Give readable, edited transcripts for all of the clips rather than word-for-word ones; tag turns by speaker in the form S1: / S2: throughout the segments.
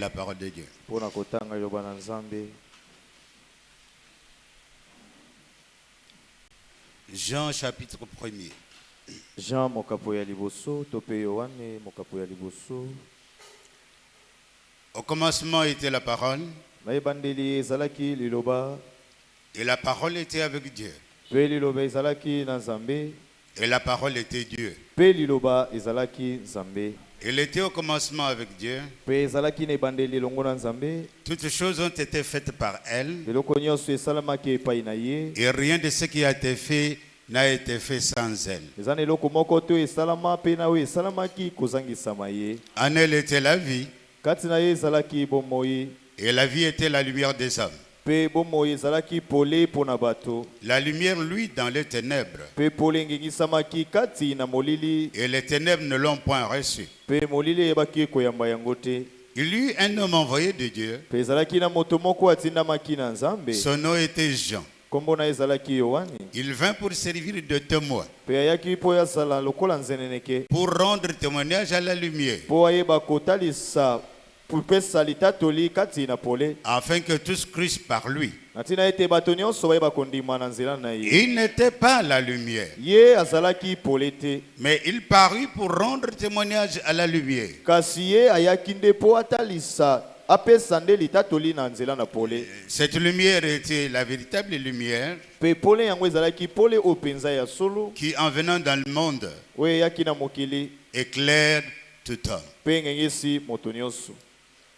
S1: La parole de Dieu. Jean chapitre 1er.
S2: Jean mokapoya liboso, tope Yohane mokapoya liboso.
S1: Au commencement était la parole.
S2: Na ebandeli ezalaki liloba.
S1: Et la parole était avec Dieu.
S2: Pe liloba ezalaki na Nzambe.
S1: Et la parole était Dieu.
S2: Pe liloba ezalaki Nzambe.
S1: Il était au commencement avec Dieu.
S2: Pe ezalaki na ebandeli longo na Nzambe.
S1: Toutes choses ont été faites par elle.
S2: Eloko nyonso esalamaki epai na ye.
S1: Et rien de ce qui a été fait n'a été fait sans elle.
S2: Ezana eloko moko to esalama pe na we esalamaki kozangisama ye.
S1: En elle était la vie.
S2: Kati na ye ezalaki bomoi.
S1: Et la vie était la lumière des hommes.
S2: Pe bomoi ezalaki pole pona bato.
S1: La lumière, lui, dans les ténèbres.
S2: Pe pole ngingisamaki kati na molili.
S1: Et les ténèbres ne l'ont point reçu.
S2: Pe molili ebaki koyamba yango te.
S1: Il y eut un homme envoyé de Dieu.
S2: Pe ezalaki na moto moko atindamaki na Nzambe.
S1: Son nom était Jean.
S2: Kombo na ezalaki Yohane.
S1: Il vint pour servir de témoin.
S2: Pe ayaki po yasala lokola nzeneneke.
S1: Pour rendre témoignage à la lumière.
S2: Po ayeba kotalisa pupesa litatoli kati na pole.
S1: Afin que tous crissent par lui.
S2: Natina ete bato nyonso bayeba kondima na nzela na ye.
S1: Il n'était pas la lumière.
S2: Ye azalaki pole te.
S1: Mais il parut pour rendre témoignage à la lumière.
S2: Kasi ye ayaki nde po atalisa apesa nde litatoli na nzela na pole.
S1: Cette lumière était la véritable lumière.
S2: Pe pole yango ezalaki pole o penza ya solo.
S1: Qui en venant dans le monde.
S2: We yaki na mokili.
S1: Éclaire tout homme.
S2: Pe ngengisi moto nyonso.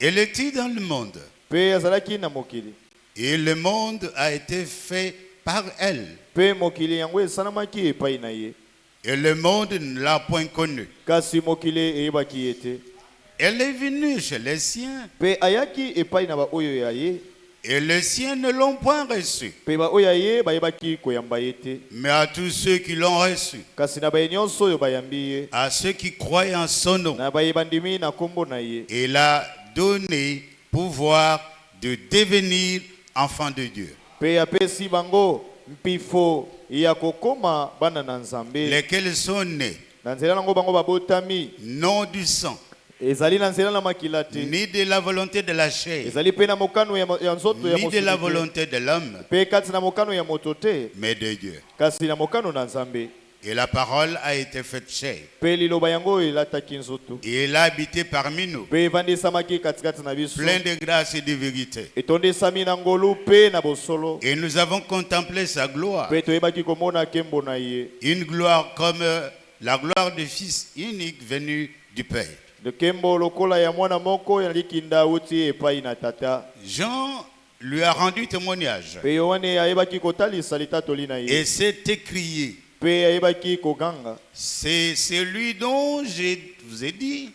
S1: Elle était dans le monde.
S2: Pe azalaki na mokili.
S1: Et le monde a été fait par elle.
S2: Pe mokili yango esanamaki epai na ye.
S1: Et le monde ne l'a point connue.
S2: Kasi mokili eyebaki ete.
S1: Elle est venue chez les siens.
S2: Pe ayaki epai na ba oyo ya ye.
S1: Et les siens ne l'ont point reçu.
S2: Pe ba oyo ya ye bayebaki koyamba ete.
S1: Mais à tous ceux qui l'ont reçu.
S2: Kasi na ba nyonso oyo bayambi ye.
S1: À ceux qui croient en son nom.
S2: Na bayebandimi na kombo na ye.
S1: Il a donné pouvoir de devenir enfant de Dieu.
S2: Pe apesi bango mpifo ya kokoma bana na Nzambe.
S1: Lesquels sont nés.
S2: Na nzela nango bango babotami.
S1: Non du sang.
S2: Ezali na nzela na makila te.
S1: Ni de la volonté de la chair.
S2: Ezali pe na mokano ya nzoto ya
S1: Ni de la volonté de l'homme.
S2: Pe kati na mokano ya moto te.
S1: Mais de Dieu.
S2: Kasi na mokano na Nzambe.
S1: Et la parole a été faite chair.
S2: Pe liloba yango elataki nzoto.
S1: Et il a habité parmi nous.
S2: Pe evandisamaki katikati na biso.
S1: Plein de grâce et de vérité.
S2: Etondesami na ngolu pe na bosolo.
S1: Et nous avons contemplé sa gloire.
S2: Pe toyebaki komona kembo na ye.
S1: Une gloire comme la gloire du Fils unique venu du Père.
S2: De kembo lokola ya mwana moko ya likinda uti epai na tata.
S1: Jean lui a rendu témoignage.
S2: Pe Yohane ayebaki kotalisa litatoli na ye.
S1: Et s'est écrié.
S2: Pe ayebaki koganga.
S1: C'est celui dont je vous ai dit.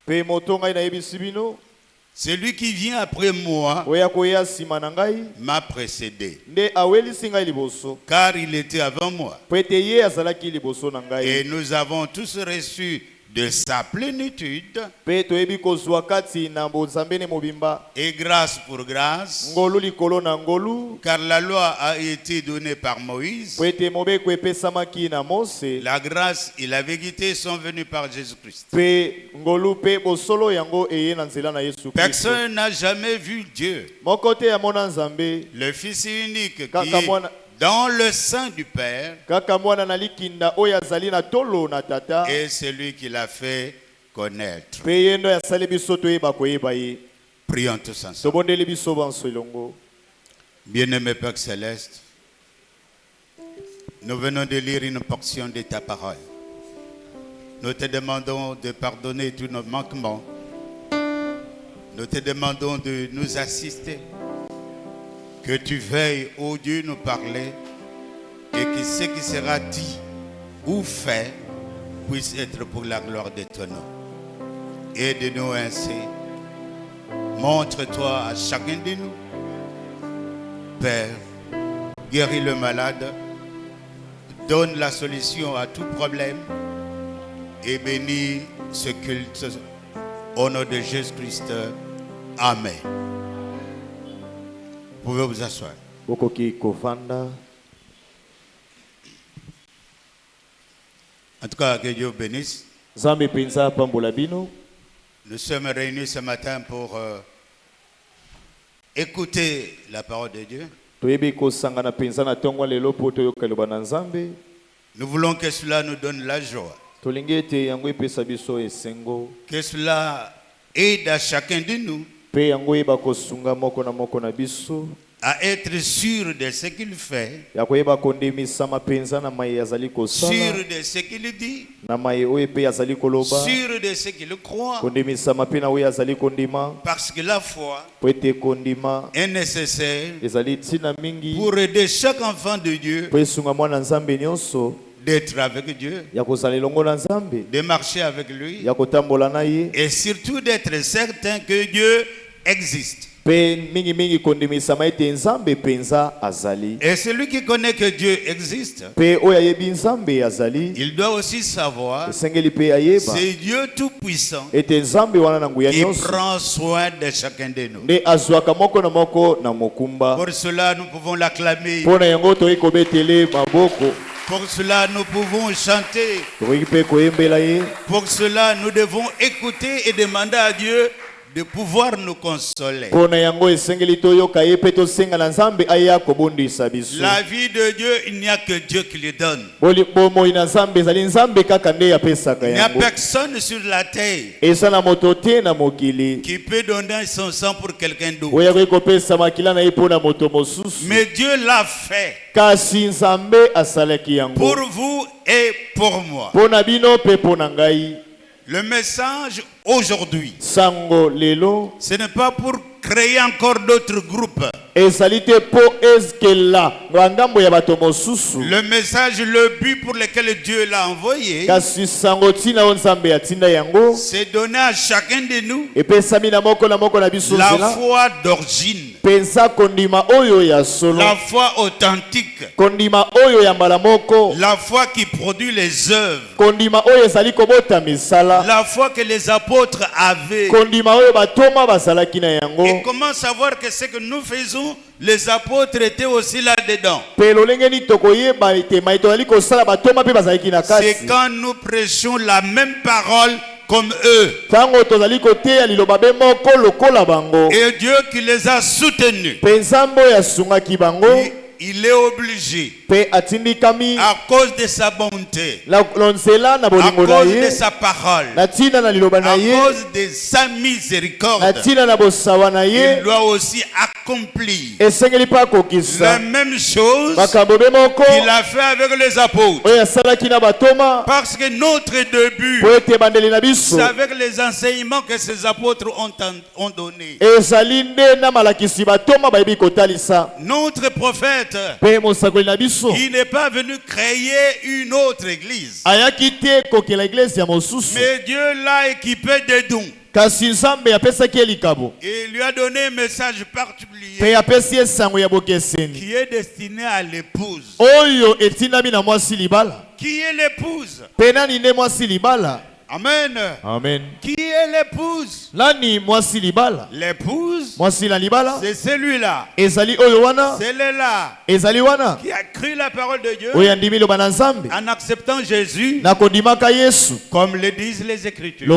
S2: Pe motonga na yebisi bino.
S1: Celui qui vient après moi
S2: oya koya sima na ngai
S1: m'a précédé.
S2: Nde awelisi ngai liboso.
S1: Car il était avant moi.
S2: Po ete ye azalaki liboso na ngai.
S1: Et nous avons tous reçu de sa plénitude.
S2: Pe toyebi kozwa kati na bonzambene mobimba.
S1: Et grâce pour grâce.
S2: Ngolu likolo na ngolu.
S1: Car la loi a été donnée par Moïse.
S2: Po ete mobeko epesamaki na Mose.
S1: La grâce et la vérité sont venues par Jésus-Christ.
S2: Pe ngolu pe bosolo yango eye na nzela na Yesu Kristo.
S1: Personne n'a jamais vu Dieu.
S2: Moko te ya mona Nzambe.
S1: Le Fils unique qui
S2: Kaka
S1: est
S2: mwana
S1: dans le sein du Père.
S2: Kaka mwana na likinda oyo azali na tolo na tata.
S1: Et celui qui l'a fait connaître.
S2: Pe yendo ya sali biso toyeba koyeba ye.
S1: Prions tous ensemble.
S2: Tobondeli biso banso elongo.
S1: Bien-aimé Père Céleste, nous venons de lire une portion de ta parole. Nous te demandons de pardonner tous nos manquements. Nous te demandons de nous assister. Que tu veilles, ô Dieu, nous parler et que ce qui sera dit ou fait puisse être pour la gloire de ton nom. Aide-nous ainsi. Montre-toi à chacun de nous. Père, guéris le malade, donne la solution à tout problème et bénis ce culte au nom de Jésus-Christ. Amen. Vous pouvez vous asseoir.
S2: Bokoki kovanda.
S1: En tout cas, que Dieu bénisse.
S2: Zambe penza pambola bino.
S1: Nous sommes réunis ce matin pour écouter la parole de Dieu. Nous voulons que cela nous donne la joie. Que cela aide à chacun de nous à être sûr de ce qu'il fait, sûr de ce qu'il dit, sûr de ce qu'il croit, parce que la foi est nécessaire pour aider chaque enfant de Dieu d'être avec Dieu, de marcher avec lui et surtout d'être certain que Dieu existe. Et celui qui connaît que Dieu existe, il doit aussi savoir c'est Dieu Tout-Puissant qui prend soin de chacun de nous. Pour cela, nous pouvons l'acclamer. Pour cela, nous pouvons chanter. Pour cela, nous devons écouter et demander à Dieu de pouvoir nous consoler. La vie de Dieu, il n'y a que Dieu qui le donne. Il n'y a personne sur la terre qui peut donner son sang pour quelqu'un d'autre. Mais Dieu l'a fait pour vous et pour moi. Le message aujourd'hui, ce n'est pas pour créer encore d'autres groupes. Le message, le but pour lequel Dieu l'a envoyé, c'est donner à chacun de nous la foi d'origine, la foi authentique, la foi qui produit les œuvres, la foi que les apôtres avaient. Et comment savoir que ce que nous faisons, les apôtres étaient aussi là-dedans? C'est quand nous prêchons la même parole comme eux. Et Dieu qui les a soutenus, il est obligé, à cause de sa bonté, à cause de sa parole, à cause de sa miséricorde, il doit aussi accomplir la même chose qu'il a fait avec les apôtres. Parce que notre début, c'est avec les enseignements que ces apôtres ont donnés. Notre prophète, il n'est pas venu créer une autre église, mais Dieu l'a équipé de dons. Et il lui a donné un message particulier qui est destiné à l'épouse. Qui est l'épouse? Amen.
S2: Amen.
S1: Qui est l'épouse? L'épouse, c'est celui-là. C'est celui-là qui a cru la parole de Dieu en acceptant Jésus, comme le disent les Écritures.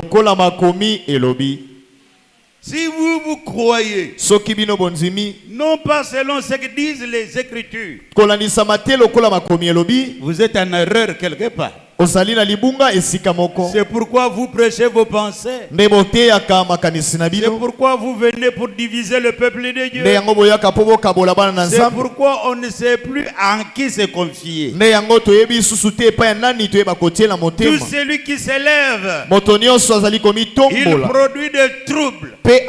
S1: Si vous croyez, non pas selon ce que disent les Écritures, vous êtes en erreur quelque part. C'est pourquoi vous prêchez vos pensées. C'est pourquoi vous venez pour diviser le peuple de Dieu. C'est pourquoi on ne sait plus en qui se confier. Tout celui qui s'élève, il produit des troubles. Mais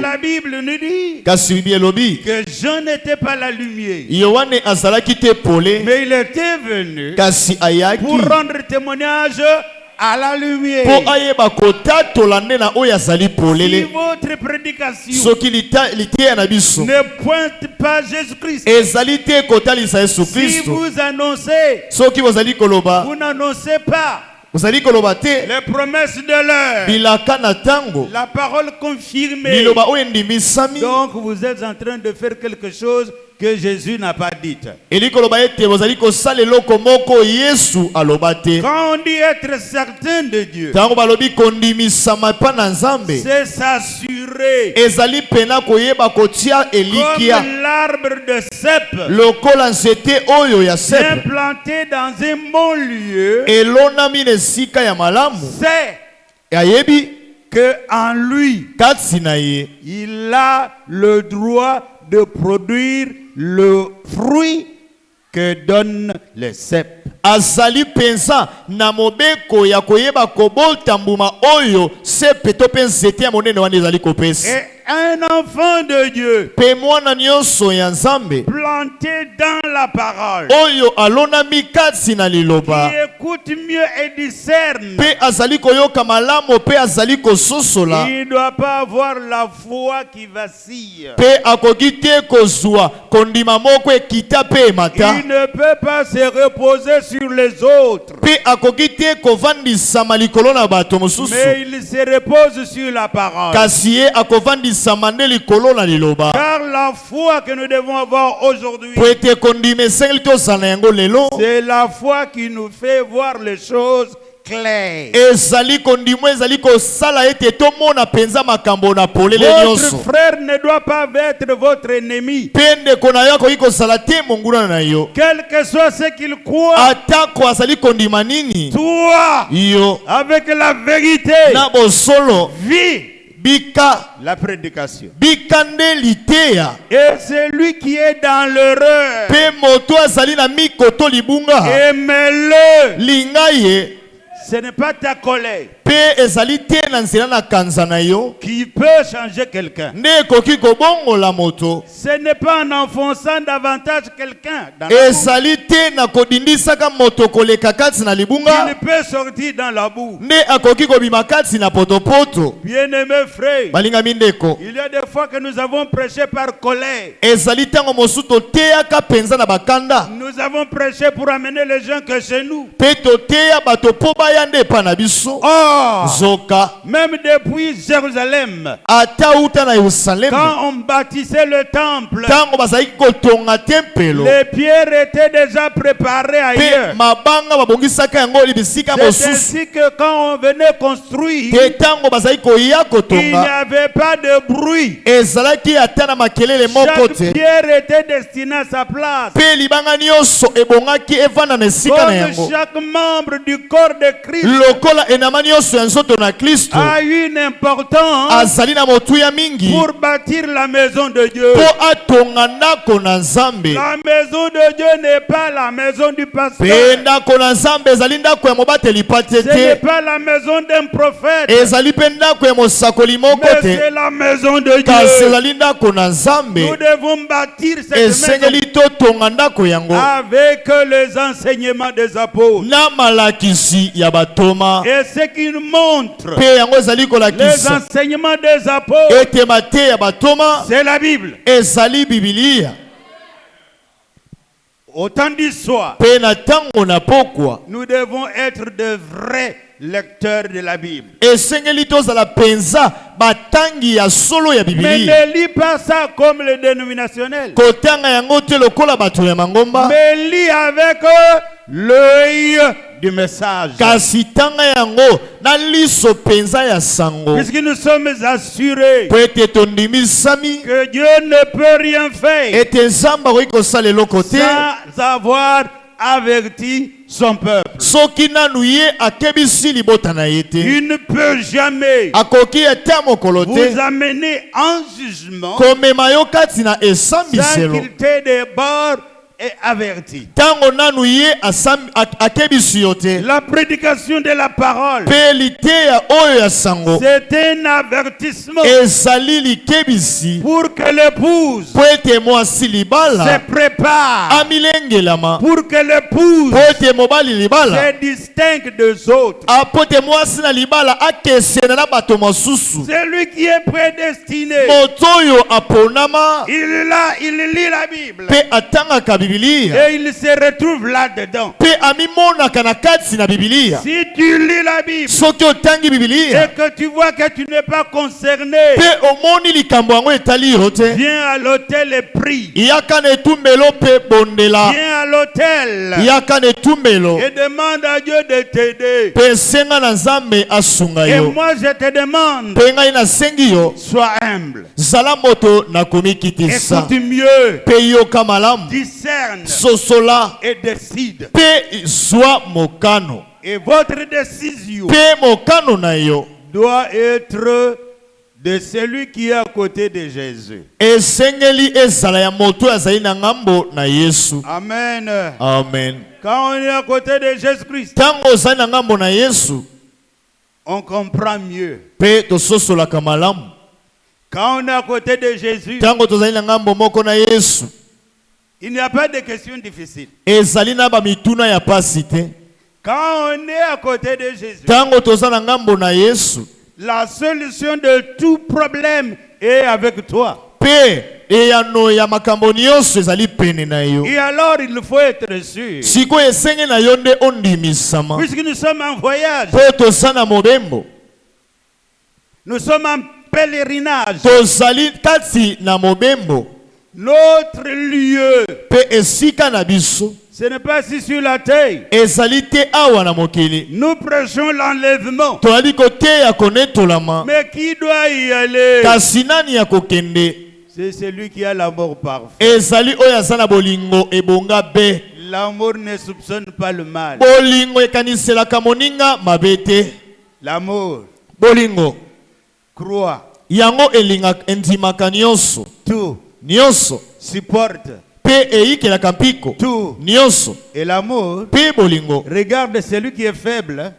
S1: la Bible nous dit que Jean n'était pas la lumière, mais il était venu pour rendre témoignage à la lumière. Si votre prédication ne pointe pas Jésus-Christ, si vous annoncez, vous n'annoncez pas les promesses de l'heure, la parole confirmée, donc vous êtes en train de faire quelque chose que Jésus n'a pas dites. Quand on dit être certain de Dieu, c'est s'assurer. Comme l'arbre de cèpe, implanté dans un bon lieu, c'est que en lui, il a le droit de produire le fruit que donne le cèpe.
S2: Azali pensa na mobeko ya koyeba kobolta mbuma oyo sepe to pensete ya monene wana ezali kopesi.
S1: Et un enfant de Dieu
S2: pemwana nyonso ya Nzambe
S1: planté dans la parole,
S2: oyo alona mikatsi na liloba,
S1: qui écoute mieux et discerne,
S2: pe azali koyoka malamu pe azali kososola,
S1: il ne doit pas avoir la foi qui vacille.
S2: pe akoki te kozwa kondima moko ekita pe mata.
S1: Il ne peut pas se reposer sur les autres,
S2: pe akoki te kovandisa malikolo na bato mosusu,
S1: mais il se repose sur la parole.
S2: kasi ye akovandisa mande likolo na liloba.
S1: Car la foi que nous devons avoir aujourd'hui,
S2: po ete kondima esengeli tozala yango lelo,
S1: c'est la foi qui nous fait voir les choses claires.
S2: ezali kondimo ezali kosala ete tomona penza makambo na polele nyonso.
S1: Votre frère ne doit pas être votre ennemi.
S2: Pende kona yo akoki kosala te monguna na yo,
S1: Quel que soit ce qu'il croit,
S2: atako azali kondima nini,
S1: toi,
S2: yo
S1: avec la vérité,
S2: na bosolo
S1: vis
S2: bika
S1: la prédication.
S2: bikande liteya.
S1: Et celui qui est dans l'erreur,
S2: Pe moto azali na mikoto libunga,
S1: aime-le.
S2: linga ye.
S1: Ce n'est pas ta colère
S2: Pe ezali te na nzela na kanza na yo
S1: qui peut changer quelqu'un.
S2: nde ekoki kobongola moto.
S1: Ce n'est pas en enfonçant davantage quelqu'un dans la boue
S2: Ezali te na kodindisaka moto koleka kati na
S1: qu'il
S2: libunga
S1: peut sortir dans la boue.
S2: nde akoki kobima kati na potopoto.
S1: Bien-aimé frère,
S2: Balinga mindeko,
S1: il y a des fois que nous avons prêché par colère.
S2: ezali tango mosusu toteyaka penza na bakanda,
S1: Nous avons prêché pour amener les gens que chez nous.
S2: pe toteya bato po baya nde epa na biso.
S1: Or,
S2: Zoka
S1: même depuis Jérusalem,
S2: ata uta na Yerusalemu,
S1: quand on bâtissait le temple,
S2: tango bazalaki kotonga tempelo,
S1: les pierres étaient déjà préparées
S2: pe
S1: ailleurs.
S2: mabanga babongisaka yango bisika
S1: C'est
S2: mosusu.
S1: ainsi que quand on venait construire,
S2: Te tango bazalaki koya
S1: il n'y
S2: kotonga,
S1: avait pas de bruit.
S2: ezalaki ata na makelele moko te,
S1: Chaque pierre était destinée à sa place.
S2: pe libanga nyonso ebongaki evanda na esika na
S1: Comme
S2: yango.
S1: chaque membre du corps de Christ
S2: Lokola enama nyonso ya nzoto na Kristo
S1: a une importance
S2: azali na motuya mingi
S1: pour bâtir la maison de Dieu.
S2: po atonga ndako na Nzambe.
S1: La maison de Dieu n'est pas la maison du
S2: Pe
S1: pasteur.
S2: ndako na Nzambe ezali ndako ya mobateli pate
S1: Ce n'est
S2: te,
S1: pas la maison d'un prophète.
S2: ezali pe ndako ya mosakoli moko
S1: Mais
S2: te,
S1: c'est la maison de
S2: kasi
S1: Dieu.
S2: ezali ndako na
S1: Nous
S2: Nzambe.
S1: devons bâtir cette maison
S2: Esengeli totonga ndako yango
S1: avec les enseignements des apôtres.
S2: na malakisi ya batoma,
S1: Et ce qui nous montre
S2: pe yango ezali
S1: les
S2: kolakisa
S1: enseignements des apôtres,
S2: ete mate ya batoma
S1: c'est la Bible.
S2: ezali Bibilia.
S1: Autant d'histoire,
S2: Pe na tango na pokwa
S1: nous devons être de vrais lecteurs de la Bible.
S2: esengeli tozala penza batangi ya solo ya
S1: Mais
S2: Bibilia.
S1: ne lis pas ça comme les dénominationnels.
S2: Kotanga yango te lokola bato ya mangomba,
S1: Mais lis avec l'œil du message.
S2: kasi tanga yango na liso penza ya sango,
S1: Puisque nous sommes assurés
S2: po ete tondimisami
S1: que Dieu ne peut rien faire
S2: ete Nzambe akoki kosala eloko te
S1: sans avoir averti son peuple.
S2: soki nanu ye akebisi libota na ye te.
S1: Il ne peut jamais
S2: Akoki ata mokolo
S1: vous
S2: te
S1: amener en jugement
S2: komema yo kati na
S1: sans
S2: esambiselo
S1: qu'il t'ait d'abord et averti.
S2: tango nanu ye akebisi yo te.
S1: La prédication de la parole,
S2: Pe liteya oyo ya sango
S1: c'est un avertissement
S2: ezali likebisi
S1: pour que l'épouse
S2: po ete mwasi
S1: se
S2: libala
S1: prépare,
S2: amilengelama,
S1: pour que l'épouse
S2: po ete mobali libala
S1: se distingue des autres.
S2: po ete mwasi na libala akesena na bato mosusu.
S1: Celui qui est prédestiné,
S2: Moto oyo aponama
S1: il lit la Bible.
S2: pe atangaka Biblia Biblia.
S3: Et il se retrouve là-dedans.
S2: Pe amimonaka na kati na Biblia.
S3: Si tu lis la Bible
S2: Soki otangi
S3: et
S2: Biblia.
S3: que tu vois que tu n'es pas concerné,
S2: Pe omoni likambo yango etali yo te.
S3: viens à l'hôtel et prie.
S2: Yaka na etumbelo pe bondela.
S3: Viens à l'hôtel
S2: Yaka na etumbelo.
S3: et demande à Dieu de t'aider.
S2: Pe senga na Nzambe asunga
S3: Et
S2: yo.
S3: moi je te demande,
S2: Pe ngai na sengi yo.
S3: sois humble.
S2: Zala moto na komikitisa.
S3: Écoute mieux,
S2: Pe yoka malamu.
S3: discerne
S2: Sosola.
S3: et décide.
S2: Pe zwa mokano.
S3: Et votre décision
S2: Pe mokano na yo.
S3: doit être de celui qui est à côté de Jésus.
S2: Esengeli ezala ya moto azali na ngambo na Yesu.
S3: Amen.
S2: Amen.
S3: Quand on est à côté de Jésus-Christ,
S2: Tango ozali na ngambo na Yesu,
S3: on comprend mieux.
S2: pe tososolaka malamu.
S3: Quand on est à côté de Jésus,
S2: Tango tozali na ngambo moko na Yesu,
S3: il n'y a pas de questions difficiles.
S2: ezali na ba mituna ya pasi te.
S3: Quand on est à côté de Jésus,
S2: Tango tozali na ngambo na Yesu,
S3: la solution de tout problème est avec toi.
S2: pe eyano ya makambo nyonso ezali pene na yo.
S3: Et alors, il faut être sûr.
S2: Siko esenge na yo nde ondimisama.
S3: Puisque nous sommes en voyage,
S2: Po toza na mobembo,
S3: nous sommes en pèlerinage.
S2: tozali kati na mobembo,
S3: Notre lieu,
S2: pe esika na biso
S3: ce n'est pas ici sur la terre.
S2: ezali te awa na mokili.
S3: Nous prêchons l'enlèvement.
S2: Tozali koteya konetolama,
S3: Mais qui doit y aller?
S2: kasi nani ya kokende?
S3: C'est celui qui a l'amour parfait.
S2: Ezali oyo aza na bolingo ebonga be.
S3: L'amour ne soupçonne pas le mal.
S2: Bolingo ekaniselaka moninga mabe te.
S3: L'amour
S2: Bolingo
S3: croit
S2: yango elingaka endimaka nyonso,
S3: tout,
S2: nyonso
S3: supporte
S2: pe eyikelaka mpiko
S3: tout.
S2: nyonso.
S3: Et l'amour
S2: Pe bolingo
S3: regarde celui qui est faible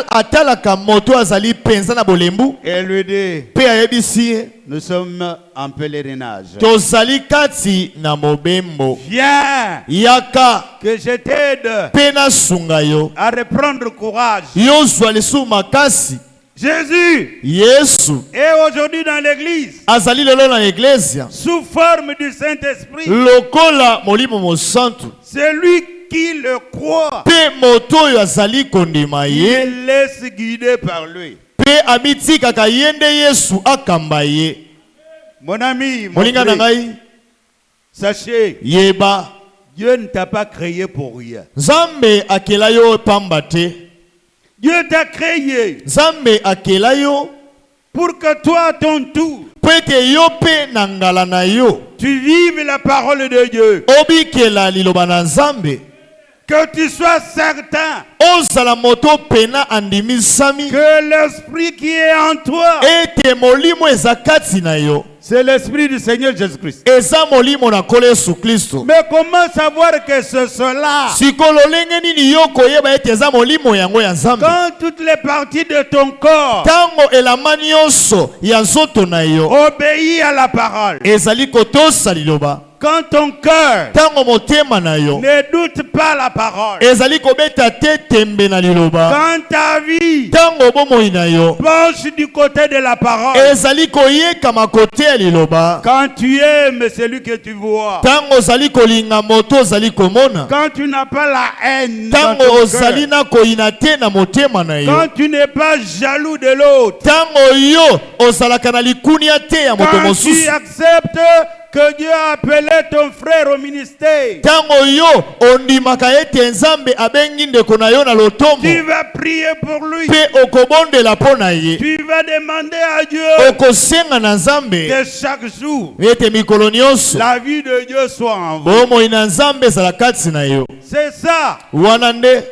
S2: atalaka moto azali penza na bolembu,
S3: et lui dit,
S2: pe ayebisi ye
S3: nous sommes en pèlerinage.
S2: tozali kati na mobembo.
S3: Viens,
S2: Yaka
S3: que je t'aide
S2: pe nasunga yo,
S3: à reprendre courage.
S2: yozwa lisusu makasi.
S3: Jésus
S2: Yesu
S3: est aujourd'hui dans l'église
S2: azali lelo na eglesia
S3: sous forme du Saint-Esprit.
S2: lokola molimo mosantu.
S3: Celui qui le croit,
S2: Pe moto oyo azali kondima ye,
S3: il laisse guider par lui.
S2: pe amitikaka ye nde Yesu akamba ye.
S3: Mon ami, mon
S2: Molinga na
S3: frère,
S2: ngai,
S3: sachez,
S2: yeba
S3: Dieu ne t'a pas créé pour rien.
S2: Nzambe akela yo pamba te.
S3: Dieu t'a créé
S2: Nzambe akela yo
S3: pour que toi, à ton tour,
S2: po ete yo pe na ngala na yo
S3: tu vives la parole de Dieu.
S2: obikela liloba na Nzambe.
S3: Que tu sois certain
S2: Ozala moto pena andimisami
S3: que l'esprit qui est en toi,
S2: ete molimo eza kati na yo.
S3: c'est l'esprit du Seigneur Jésus-Christ.
S2: Eza molimo na nkolo Yesu Kristo.
S3: Mais comment savoir que c'est cela?
S2: Sikolo lenge nini yo koyeba ete eza molimo yango ya Nzambe?
S3: Quand toutes les parties de ton corps
S2: Tango elama nyonso ya nzoto na yo
S3: obéissent à la parole.
S2: ezali kotosa liloba,
S3: Quand ton cœur
S2: tango motema na yo
S3: ne doute pas la parole.
S2: ezali kobeta te tembe na liloba,
S3: Quand ta vie
S2: tango bomoi na yo
S3: penche du côté de la parole.
S2: ezali koyekama kote ya liloba,
S3: Quand tu aimes celui que tu vois.
S2: tango ozali kolinga moto ozali komona,
S3: Quand tu n'as pas la haine dans
S2: tango
S3: ton
S2: ozali
S3: cœur.
S2: na koyina te na motema na yo,
S3: Quand tu n'es pas jaloux de l'autre.
S2: tango yo ozalaka na likunia te ya moto
S3: Quand tu
S2: mosusu,
S3: acceptes que Dieu a appelé ton frère au ministère.
S2: tango yo ondimaka ete Nzambe abengi ndeko na yo na lotombo,
S3: Tu vas prier pour lui.
S2: pe okobondela mpo na ye,
S3: Tu vas demander à Dieu
S2: okosenga na Nzambe
S3: que chaque jour
S2: ete mikolo nyonso
S3: la vie de Dieu soit en vous.
S2: bomoi na Nzambe ezala kati na yo.
S3: C'est ça
S2: Wana nde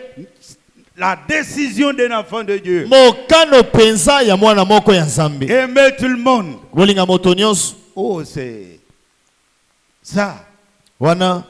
S3: la décision d'un enfant de Dieu.
S2: mokano penza ya mwana moko ya Nzambe.
S3: Aimer tout le monde.
S2: Bolinga moto nyonso
S3: Oh, c'est ça.
S2: wana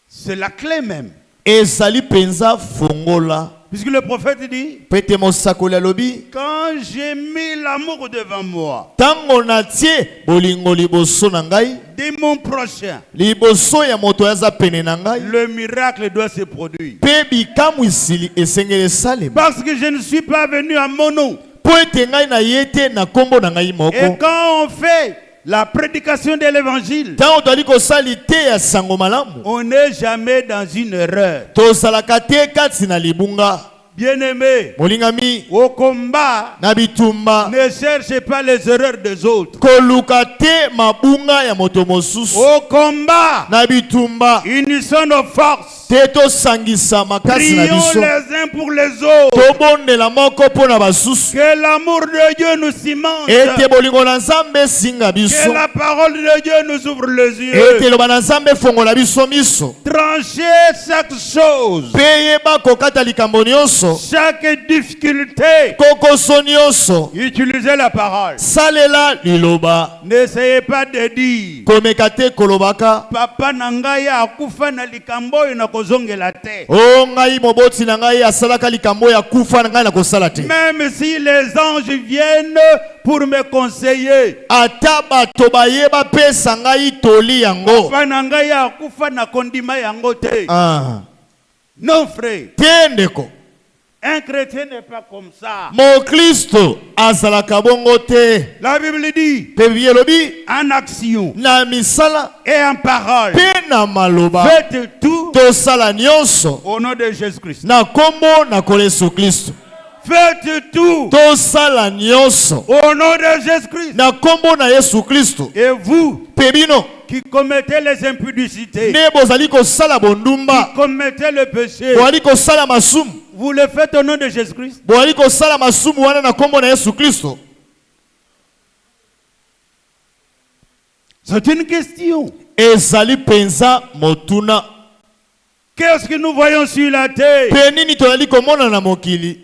S3: C'est la clé même.
S2: ezali penza fongola.
S3: Puisque le prophète dit,
S2: Pete mosakoli alobi,
S3: quand j'ai mis l'amour devant moi,
S2: tango natie bolingo liboso na ngai,
S3: de mon prochain,
S2: liboso ya moto aza pene na ngai,
S3: le miracle doit se produire.
S2: pe bikamwisili esengeli esalema.
S3: Parce que je ne suis pas venu à mon nom.
S2: Po ete ngai na ye te na kombo na ngai
S3: Et
S2: moko.
S3: quand on fait la prédication de l'évangile,
S2: Tant tozali kosali te ya sango malamu.
S3: on n'est jamais dans une erreur.
S2: Tozalaka te kati na libunga.
S3: Bien-aimé,
S2: Molingami
S3: au combat,
S2: na bitumba.
S3: ne cherchez pas les erreurs des autres.
S2: Koluka te mabunga ya moto mosusu.
S3: Au combat,
S2: Na bitumba.
S3: unissons nos forces.
S2: Te tosangisa makasi na
S3: Prions
S2: biso.
S3: les uns pour les autres.
S2: Tobondela moko mpo na basusu.
S3: Que l'amour de Dieu nous cimente.
S2: Ete bolingo na Nzambe singa
S3: Que
S2: biso.
S3: la parole de Dieu nous ouvre les yeux.
S2: Ete loba na Nzambe fongola biso miso.
S3: Tranchez chaque chose,
S2: Peye bakokata likambo nyonso.
S3: chaque difficulté.
S2: Kokoso nyonso.
S3: Utilisez la parole.
S2: Salela liloba.
S3: N'essayez pas de dire
S2: Komeka te kolobaka.
S3: papa nangai akufa na likambo na kozongela te.
S2: O ngai moboti na ngai asalaka likambo ya kufa na ngai na kosala te.
S3: Même si les anges viennent pour me conseiller,
S2: Ata bato bayeba pesa ngai toli yango.
S3: papa nangai akufa na kondima yango te.
S2: Ah.
S3: Non frère,
S2: Te ndeko.
S3: un chrétien n'est pas comme ça.
S2: Mo Kristo azalaka bongo te.
S3: La Bible dit
S2: Pe bielobi
S3: en action
S2: na misala
S3: et en parole,
S2: pe na maloba.
S3: faites tout
S2: Tosala nyonso
S3: au nom de Jésus-Christ.
S2: na kombo na Yesu Kristo.
S3: Faites tout
S2: Tosala nyonso
S3: au nom de Jésus-Christ.
S2: na kombo na Yesu Kristo.
S3: Et vous
S2: Pe bino
S3: qui commettez les impudicités,
S2: ne bozali kosala bondumba,
S3: commettez le péché,
S2: bozali kosala masumu,
S3: vous le faites au nom de Jésus-Christ.
S2: bozali kosala masumu wana na kombo na Yesu Kristo.
S3: C'est une question.
S2: Ezali penza motuna.
S3: Qu'est-ce que nous voyons sur la terre?
S2: Pe nini tozali komona na mokili?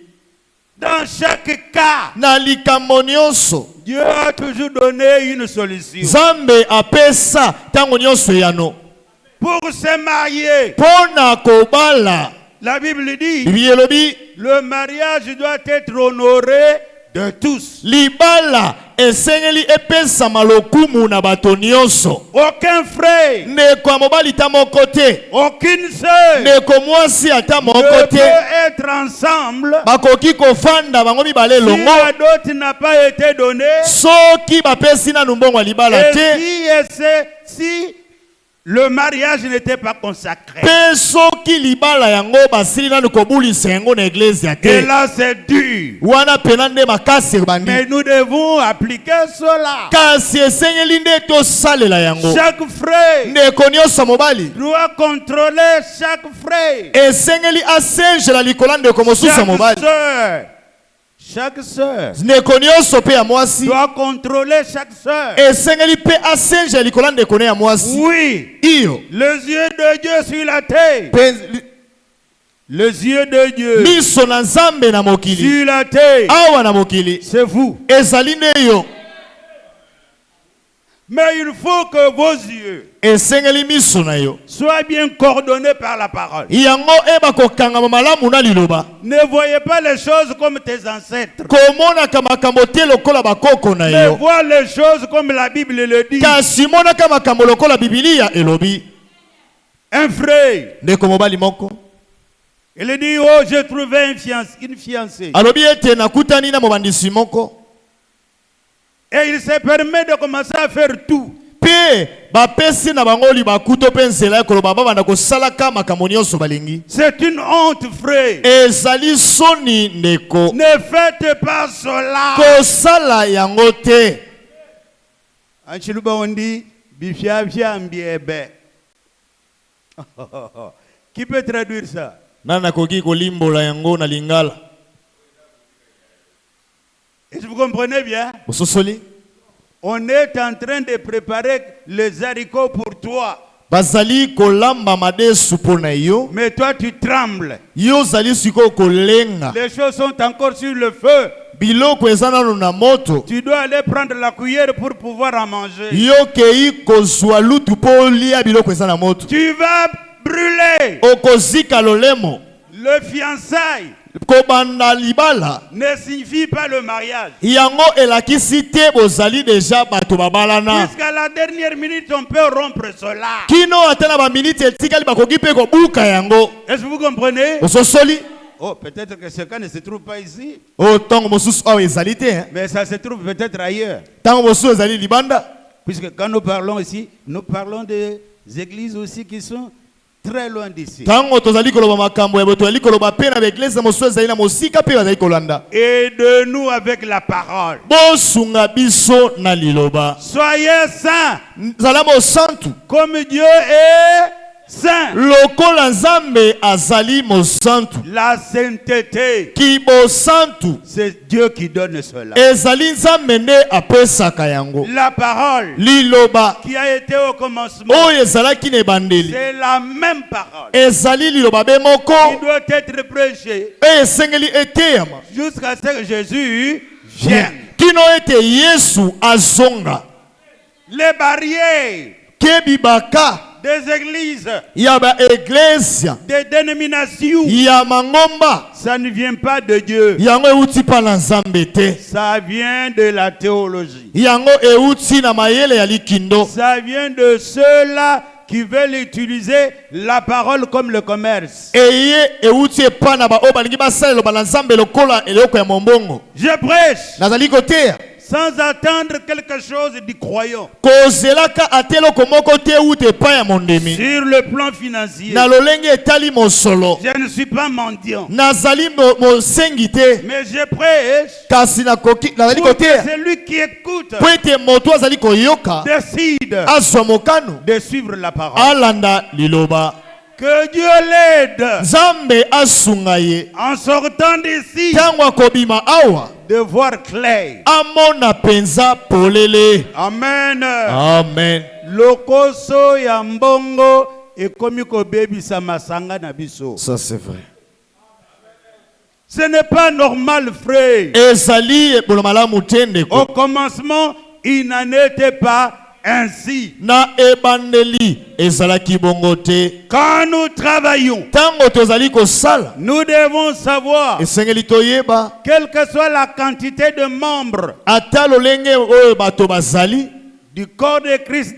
S3: Dans chaque cas,
S2: Na likambo nyonso
S3: Dieu a toujours donné une solution.
S2: Nzambe apesa tango nyonso yano.
S3: Pour se marier,
S2: Pona kobala
S3: la Bible dit,
S2: Bible elobi
S3: le mariage doit être honoré de tous.
S2: libala esengeli epesama lokumu na bato nyonso.
S3: Aucun frère,
S2: Ndeko ya mobali ta moko te,
S3: aucune sœur
S2: ndeko mwasi ata
S3: ne
S2: moko
S3: peut
S2: te.
S3: être ensemble
S2: Bakoki kofanda bango mibale
S3: si
S2: longo
S3: la dot n'a pas été donnée.
S2: soki bapesi nanu mbongo ya libala
S3: Et
S2: te,
S3: si le mariage n'était pas consacré.
S2: pe soki libala yango basili nanu kobulisa yango na eglezia
S3: Et
S2: te.
S3: là, c'est dur.
S2: Wana pena nde makasi ebandi.
S3: Mais nous devons appliquer cela.
S2: Kasi esengeli nde tosalela yango.
S3: Chaque frère
S2: Ndeko nyonso mobali
S3: doit contrôler chaque frère.
S2: esengeli asengela likolo ya ndeko mosusu ya
S3: Chaque
S2: mobali.
S3: sœur. Chaque sœur
S2: Ndeko nyonso pe ya mwasi
S3: doit contrôler chaque sœur.
S2: esengeli pe asengela likolo ya ndeko ne ya mwasi.
S3: Oui,
S2: Iyo
S3: les yeux de Dieu sur la terre.
S2: pe
S3: Les yeux de Dieu
S2: miso na Nzambe na mokili,
S3: sur la terre.
S2: awa na mokili
S3: C'est vous.
S2: ezali nde yo.
S3: Mais il faut que vos yeux
S2: Esengeli miso na yo
S3: soient bien coordonnés par la parole.
S2: yango eba kokangama malamu na liloba.
S3: Ne voyez pas les choses comme tes ancêtres.
S2: Komonaka makambo te lokola bakoko na
S3: Mais
S2: yo,
S3: vois les choses comme la Bible le dit.
S2: kasi monaka makambo lokola Bibilia elobi.
S3: Un frère,
S2: Ndeko mobali moko
S3: il dit, oh, j'ai trouvé une fiancée.
S2: alobi ete nakutani na mobandisi moko,
S3: Et il se permet de commencer à faire tout.
S2: pe bapesi na bango libakuto pe nzela ya koloba babanda kosalaka makambo nyonso balingi.
S3: C'est une honte, frère.
S2: Ezali soni ndeko,
S3: Ne faites pas cela.
S2: kosala yango te.
S3: Anchiluba on dit, bifiafia mbiebe. Qui peut traduire ça?
S2: Nani nakoki kolimbola yango na lingala?
S3: Est-ce que vous comprenez bien?
S2: Bososoli
S3: On est en train de préparer les haricots pour toi.
S2: bazali kolamba madesu mpo na yo,
S3: Mais toi, tu trembles.
S2: yo zali sikoyo kolenga.
S3: Les choses sont encore sur le feu.
S2: Biloko eza nano na moto,
S3: Tu dois aller prendre la cuillère pour pouvoir en manger.
S2: yo kei kozwa lutu mpo olia biloko eza na moto.
S3: Tu vas brûler.
S2: Okozika lolemo.
S3: Le fiançailles
S2: Kobanda libala
S3: ne signifie pas le mariage.
S2: yango elakisi te bozali deja bato babalana.
S3: Jusqu'à la dernière minute, on peut rompre cela.
S2: Kino ata na baminiti etikali bakoki mpe kobuka yango.
S3: Est-ce que vous comprenez?
S2: Ososoli
S3: Oh, peut-être que ce cas ne se trouve pas ici,
S2: o ntango mosusu awa ezali te,
S3: mais ça se trouve peut-être ailleurs.
S2: ntango mosusu ezali libanda.
S3: Puisque quand nous parlons ici, nous parlons des églises aussi qui sont très loin d'ici.
S2: Tango tozali koloba makambo ya boto ali koloba pe na église mosusu ezali na mosika pe bazali kolanda.
S3: Aide-nous avec la parole.
S2: Bosunga biso na liloba.
S3: Soyez saints
S2: Zala mo santu.
S3: comme Dieu est saint.
S2: Lokola nzambe azali mo santu.
S3: La sainteté,
S2: Ki bo santu.
S3: c'est Dieu qui donne cela.
S2: Ezali nzambe nde apesaka yango.
S3: La parole
S2: Liloba
S3: qui a été au commencement,
S2: oyo ezalaki na ebandeli.
S3: c'est la même parole
S2: Ezali liloba be
S3: qui
S2: moko.
S3: doit être prêchée
S2: E esengeli eteyama.
S3: jusqu'à ce que Jésus vienne.
S2: Kino ete Yesu azonga.
S3: Les barrières
S2: Kebibaka
S3: des églises,
S2: ya ba iglesia
S3: des dénominations,
S2: ya mangomba
S3: ça ne vient pas de Dieu.
S2: yango euti pa na nzambe te.
S3: Ça vient de la théologie.
S2: Yango euti na mayele ya likindo.
S3: Ça vient de ceux-là qui veulent utiliser la parole comme le commerce.
S2: Eye euti epa na ba oyo balingi basalela ba na nzambe lokola eloko ya mombongo.
S3: Je prêche
S2: Nazali koteya
S3: sans attendre quelque chose du croyant.
S2: kozelaka ateloko moko te euti epa ya mondemi.
S3: Sur le plan financier,
S2: Na lolenge etali mosolo
S3: je ne suis pas mendiant,
S2: nazali mosengi te.
S3: mais je prêche
S2: Kasi nazali
S3: pour que
S2: koteya
S3: celui qui écoute
S2: po ete moto azali koyoka
S3: décide
S2: azwa mokano
S3: de suivre la parole.
S2: alanda liloba.
S3: Que Dieu l'aide
S2: Nzambe asunga ye
S3: en sortant d'ici
S2: tango akobima awa
S3: de voir clair.
S2: amona penza polele.
S3: Amen.
S2: Amen.
S3: Lokoso ya mbongo ekomi kobebisa masanga na biso.
S2: Ça c'est vrai.
S3: Ce n'est pas normal, frère.
S2: Ezali bolomalamu tende
S3: Au
S2: ko
S3: commencement, il n'en était pas ainsi.
S2: na ebandeli ezalaki bongo te.
S3: Quand nous travaillons,
S2: Tango tozali kosala
S3: nous devons savoir,
S2: esengeli toyeba
S3: quelle que soit la quantité de membres
S2: ata lolenge oyo bato bazali
S3: du corps de Christ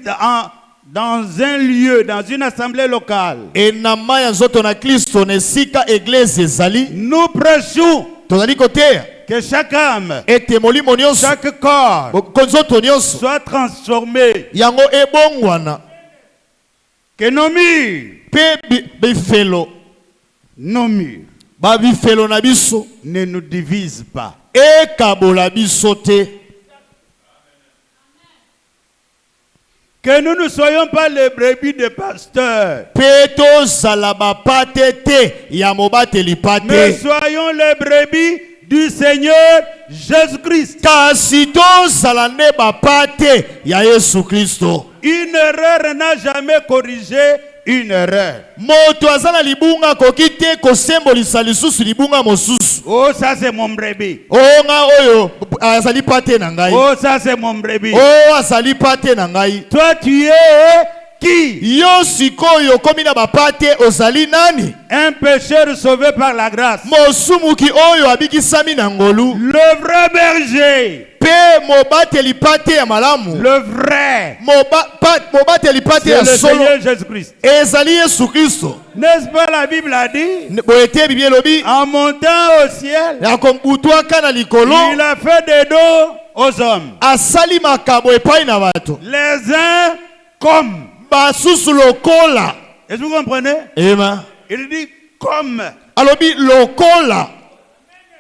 S3: dans un lieu, dans une assemblée locale,
S2: enama ya nzoto na Kristo na esika eglise ezali
S3: nous prêchons
S2: tozali koteya
S3: que chaque âme,
S2: ete molimo nyonso
S3: chaque corps
S2: nzoto nyonso
S3: soit transformé.
S2: yango ebongwana
S3: Que nos murs,
S2: pe bifelo babifelo na biso
S3: ne nous divisent pas.
S2: ekabola biso te.
S3: Que nous ne soyons pas les brebis des pasteurs,
S2: Pe tozala bapate te ya mobateli
S3: mais
S2: pate.
S3: soyons les brebis du Seigneur Jésus-Christ.
S2: Kasi tozala nde bapate ya Yesu Kristo.
S3: Une erreur n'a jamais corrigé une erreur.
S2: Moto azala libunga koki te kosembolisa lisusu libunga mosusu.
S3: Oh, ça c'est mon brebis.
S2: Nga oyo azali pate na ngai.
S3: Oh, ça c'est mon brebis.
S2: Oh azali pate na ngai.
S3: Toi, tu es qui?
S2: Yo sikoyo komi na bapate ozali nani?
S3: Un pécheur sauvé par la grâce.
S2: Mosumuki oyo abikisami na ngolu.
S3: Le vrai berger.
S2: Pe mobateli pate ya malamu.
S3: Le vrai.
S2: Mobateli pate
S3: C'est
S2: ya
S3: le
S2: solo.
S3: Seigneur Jésus-Christ.
S2: Ezali Yesu Kristo.
S3: N'est-ce pas la Bible a dit?
S2: Boyete bibi elobi.
S3: En montant au ciel,
S2: Ya kombutwaka na likolo.
S3: il a fait des dons aux hommes.
S2: Asali makabo epai na bato.
S3: Les uns comme.
S2: Basusu lokola.
S3: Est-ce que vous comprenez?
S2: Ema.
S3: Il dit comme.
S2: Alobi lokola.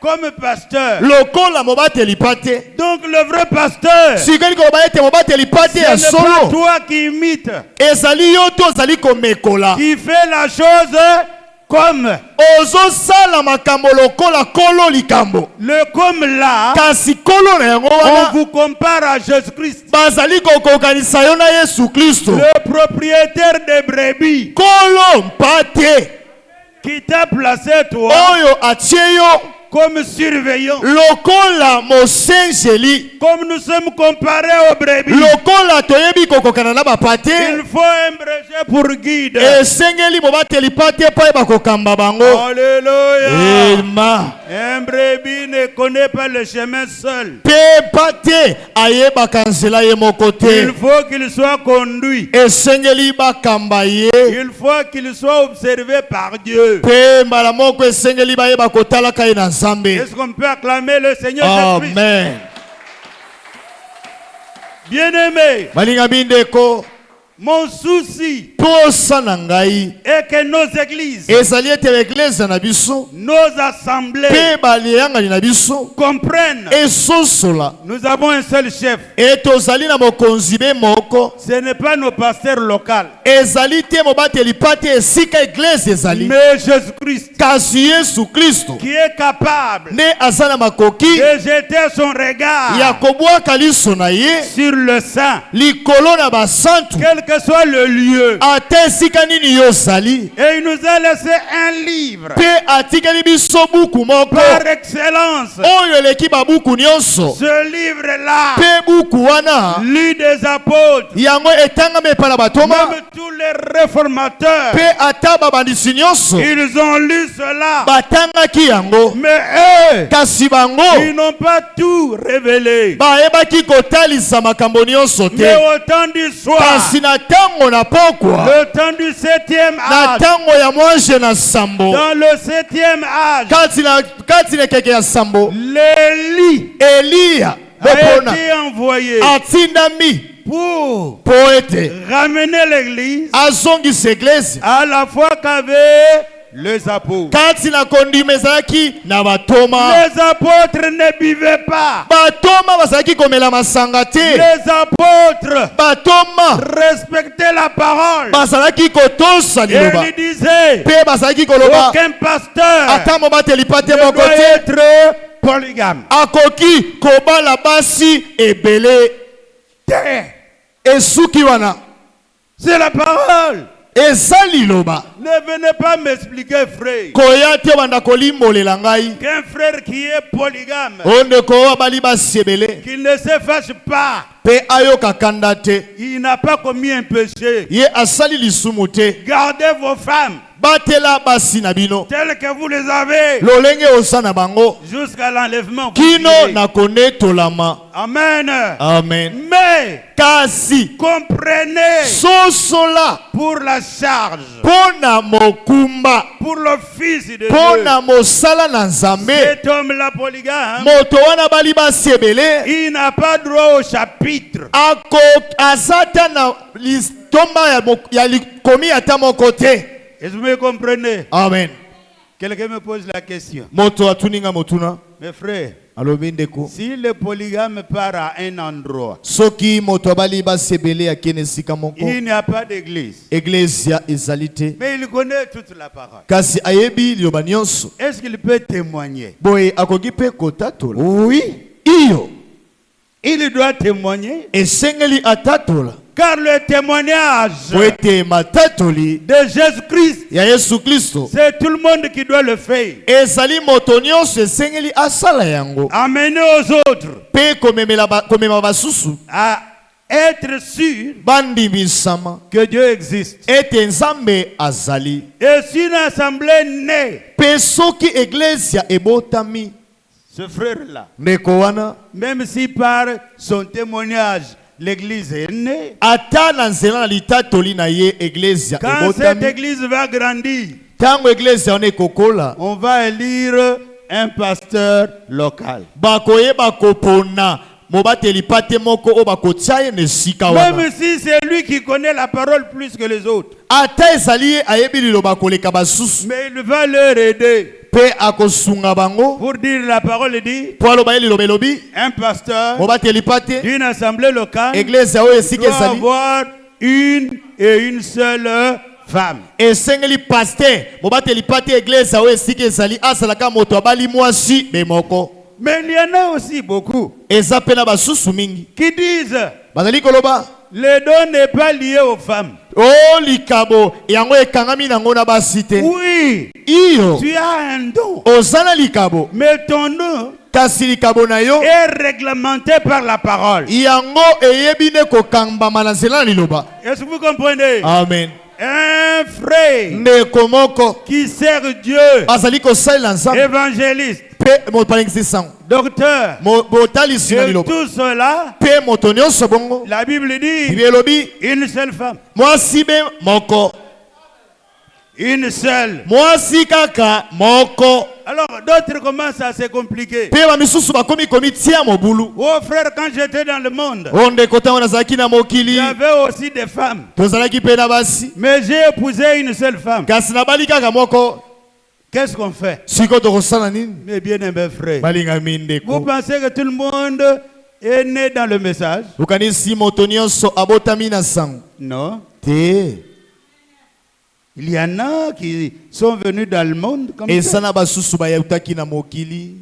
S3: Comme pasteur.
S2: Lokola mobateli pate.
S3: Donc le vrai pasteur, ce
S2: Sikali ko bayete mobateli pate ya
S3: n'est pas
S2: solo.
S3: toi qui imite,
S2: Ezali yo to zali komekola.
S3: qui fait la chose comme.
S2: Ozo sala makambo lokola kolo likambo.
S3: Le comme là,
S2: Kasi kolo na yango
S3: on
S2: wana.
S3: vous compare à Jésus-Christ,
S2: Bazali kokokanisa yo na Yesu Kristo.
S3: le propriétaire des brebis,
S2: Kolo mpate.
S3: qui t'a placé toi
S2: Oyo atie yo
S3: comme surveillant.
S2: lokola mosengeli.
S3: Comme nous sommes comparés aux brebis,
S2: Lokola toyebi kokokana na bapate.
S3: il faut un berger pour guide.
S2: Esengeli mobateli pate pa bakokamba bango.
S3: Alléluia.
S2: Ema.
S3: Un brebis ne connaît pas le chemin seul.
S2: Pe pate ayebaka nzela ye moko te.
S3: Il faut qu'il soit conduit.
S2: Esengeli bakamba ye.
S3: Il faut qu'il soit observé par Dieu.
S2: Pe mbala moko esengeli bayeba kotalaka ye na nzambe.
S3: Est-ce qu'on peut acclamer le Seigneur Jésus-Christ?
S2: Amen.
S3: Bien-aimé,
S2: balinga bindeko
S3: mon souci
S2: posa na ngai
S3: est que nos églises,
S2: ezali ete eglise na biso
S3: nos assemblées
S2: mpe baliyangani na biso
S3: comprennent.
S2: esosola
S3: Nous avons un seul chef.
S2: e tozali na mokonzi be moko
S3: Ce n'est pas nos pasteurs locaux,
S2: ezali te mobateli pa te esika eglise ezali
S3: mais Jésus-Christ
S2: kasi yesu kristo
S3: qui est capable
S2: nde aza na makoki
S3: de jeter son regard
S2: ya kobwaka liso na ye
S3: sur le saint,
S2: likolo na basantu
S3: quel que soit le lieu.
S2: ata esika nini yo ozali
S3: Et il nous a laissé un livre
S2: mpe atikeli biso buku moko
S3: par excellence.
S2: oyo eleki babuku nyonso
S3: Ce livre-là,
S2: mpe buku wana
S3: lu des apôtres,
S2: yango etangami epai na batoma
S3: même tous les réformateurs,
S2: mpe ata babandisi nyonso
S3: ils ont lu cela.
S2: batangaki yango
S3: Mais eux,
S2: kasi bango
S3: ils n'ont pas tout révélé.
S2: bayebaki kotalisa makambo nyonso
S3: Mais
S2: te
S3: au temps du soir,
S2: kasi na ntango na pokwa
S3: le temps du 7e
S2: na
S3: âge,
S2: ntango ya mwange na sambo
S3: dans le 7e âge,
S2: kati na ekeke ya sambo
S3: l'Élie
S2: eliya
S3: a
S2: bopona
S3: été envoyé
S2: atindami
S3: pour
S2: mpo ete
S3: ramener l'église
S2: azongisa eglise
S3: à la foi qu'avaient les apôtres.
S2: kati na kondima ezalaki na batoma
S3: Les apôtres ne buvaient pas.
S2: batoma bazalaki komela masanga te
S3: Les apôtres
S2: batoma
S3: respectaient la parole.
S2: bazalaki kotosa
S3: Et
S2: liloba
S3: ils disaient,
S2: mpe bazalaki koloba
S3: aucun pasteur
S2: ata mobateli pa te
S3: ne
S2: moko
S3: doit
S2: te
S3: être polygame.
S2: akoki kobala basi ebele esuki wana
S3: C'est la parole.
S2: eza liloba
S3: Ne venez pas m'expliquer, frère,
S2: koya te banda kolimbolela ngai
S3: qu'un frère qui est polygame,
S2: oyo ndeko oyo abali basi ebele
S3: qu'il ne se fâche pas,
S2: mpe ayoka kanda te
S3: il n'a pas commis un péché.
S2: ye asali lisumu te
S3: Gardez vos femmes
S2: batela basi na bino
S3: telles que vous les avez
S2: lolenge osa na bango
S3: jusqu'à l'enlèvement. Vous
S2: kino
S3: direz.
S2: na konetolama
S3: Amen.
S2: amen
S3: Mais
S2: kasi
S3: comprenez,
S2: sosola
S3: pour la charge,
S2: mpo na mokumba
S3: pour le Fils de
S2: mpo
S3: Dieu,
S2: na mosala na nzambe
S3: cet homme-là polygame,
S2: moto wana bali basi ebele
S3: il n'a pas droit au chapitre.
S2: aza ta na listomba ya likomi ata moko te.
S3: Est-ce que vous me comprenez?
S2: Amen.
S3: Quelqu'un me pose la question.
S2: Moto atuninga motuna.
S3: Mes frères,
S2: Alobi ndeko.
S3: si le polygame part à un endroit,
S2: Soki moto abali basi ebele akene sika moko.
S3: il n'y a pas d'église.
S2: Iglesia ezali te.
S3: Mais il connaît toute la parole.
S2: Kasi ayebi liloba nyonso.
S3: Est-ce qu'il peut témoigner?
S2: Boye akoki pe kotatola.
S3: Oui.
S2: Iyo.
S3: Il doit témoigner.
S2: Esengeli atatola.
S3: Car le témoignage
S2: Boete matatoli
S3: de Jésus-Christ,
S2: ya Yesu Kristo.
S3: c'est tout le monde qui doit le faire.
S2: Ezali moto nyonso esengeli asala yango.
S3: Amener aux autres
S2: Pe komema basusu.
S3: à être sûr
S2: Bandibisama.
S3: que Dieu existe.
S2: Ete nzambe azali.
S3: Et si une assemblée naît,
S2: Pe soki eglesia ebotami.
S3: ce frère-là,
S2: Ndeko wana.
S3: même si par son témoignage, l'église est née,
S2: Ata na nzela na litatoli na ye eglesia
S3: quand cette
S2: ebotami.
S3: église va grandir,
S2: Tango eglesia wana ekokola.
S3: on va élire un pasteur local.
S2: Bakoyeba kopona. Mobateli pate moko o bakotia ye na esika wana.
S3: Même si c'est lui qui connaît la parole plus que les autres.
S2: Ata ezali ye ayebi liloba koleka basusu.
S3: Mais il va leur aider.
S2: Pe akosunga bango.
S3: Pour dire la parole dit,
S2: Po aloba ye liloba elobi.
S3: un pasteur
S2: Mobateli pate.
S3: d'une assemblée locale
S2: Eglesia oyo esika
S3: doit
S2: ezali.
S3: avoir une et une seule femme.
S2: Esengeli pasteur. Mobateli pate eglesia oyo esika ezali. Asalaka moto abali mwasi be moko.
S3: Mais il y en a aussi beaucoup
S2: Eza pe na basusu mingi.
S3: qui disent
S2: Bazali koloba.
S3: le don n'est pas lié aux femmes.
S2: Oh likabo. Yango ekangami nango na basi te.
S3: Oui,
S2: Iyo.
S3: tu as un don,
S2: Ozana likabo.
S3: mais ton don
S2: Kasi likabo na yo.
S3: est réglementé par la parole.
S2: Yango eyebi ne kokambama na nzela na liloba.
S3: Est-ce que vous comprenez?
S2: Amen.
S3: Un frère
S2: Ndeko moko.
S3: qui sert Dieu,
S2: Azali kosalela nzambe.
S3: évangéliste,
S2: Pe moto balingisi sango.
S3: docteur,
S2: Botalisi na
S3: et
S2: liloba.
S3: tout cela,
S2: Pe moto nyonso bongo.
S3: la Bible dit
S2: Bibi elobi.
S3: une seule femme.
S2: Mwasi be moko.
S3: Une seule.
S2: mwasi kaka moko.
S3: Alors d'autres commencent à se compliquer.
S2: Pe bamisusu bakomi komitia mobulu.
S3: Oh frère, quand j'étais dans le monde,
S2: Onde kota wana zalaki na mokili.
S3: j'avais aussi des femmes.
S2: Tozalaki pe na basi.
S3: Mais j'ai épousé une seule femme.
S2: Kasi nabali kaka moko.
S3: Qu'est-ce qu'on fait?
S2: Siko tokosala nini?
S3: Mes bien-aimés frères,
S2: Balinga
S3: vous
S2: mindeko.
S3: pensez que tout le monde est né dans le message?
S2: Ukanisi moto nyonso abotami na sango.
S3: Non.
S2: Te.
S3: Il y en a qui sont venus dans le monde comme ça.
S2: Esana basusu bayutaki na mokili.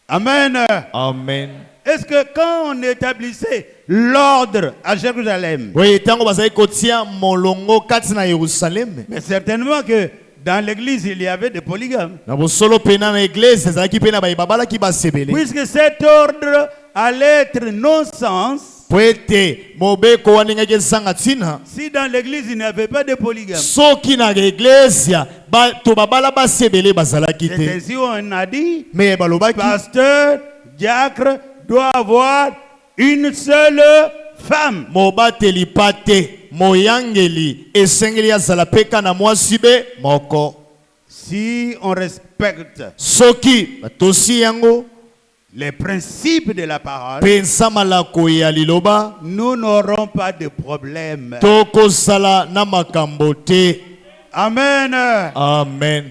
S3: Amen.
S2: Amen.
S3: Est-ce que quand on établissait l'ordre à Jérusalem,
S2: Oui, tango bazali kotia molongo kati na Yerusalem.
S3: mais certainement que dans l'église il y avait des polygames.
S2: Na bosolo pena na église ezalaki pena bayibabala ki basebele.
S3: Puisque cet ordre allait être non-sens
S2: Poete mobeko waningaki ezanga tina.
S3: si dans l'église il n'y avait pas de polygames.
S2: Soki na iglesia ba to babala basebele bazalaki
S3: C'est
S2: te.
S3: ainsi on a dit,
S2: Mais balobaki
S3: pasteur, diacre doit avoir une seule femme.
S2: mobateli pate moyangeli esengeli azala peka na mwasi be moko.
S3: Si on respecte
S2: Soki batosi yango
S3: les principes de la parole,
S2: pensa malako ya liloba
S3: nous n'aurons pas de problème.
S2: tokozala na makambo te.
S3: Amen.
S2: Amen.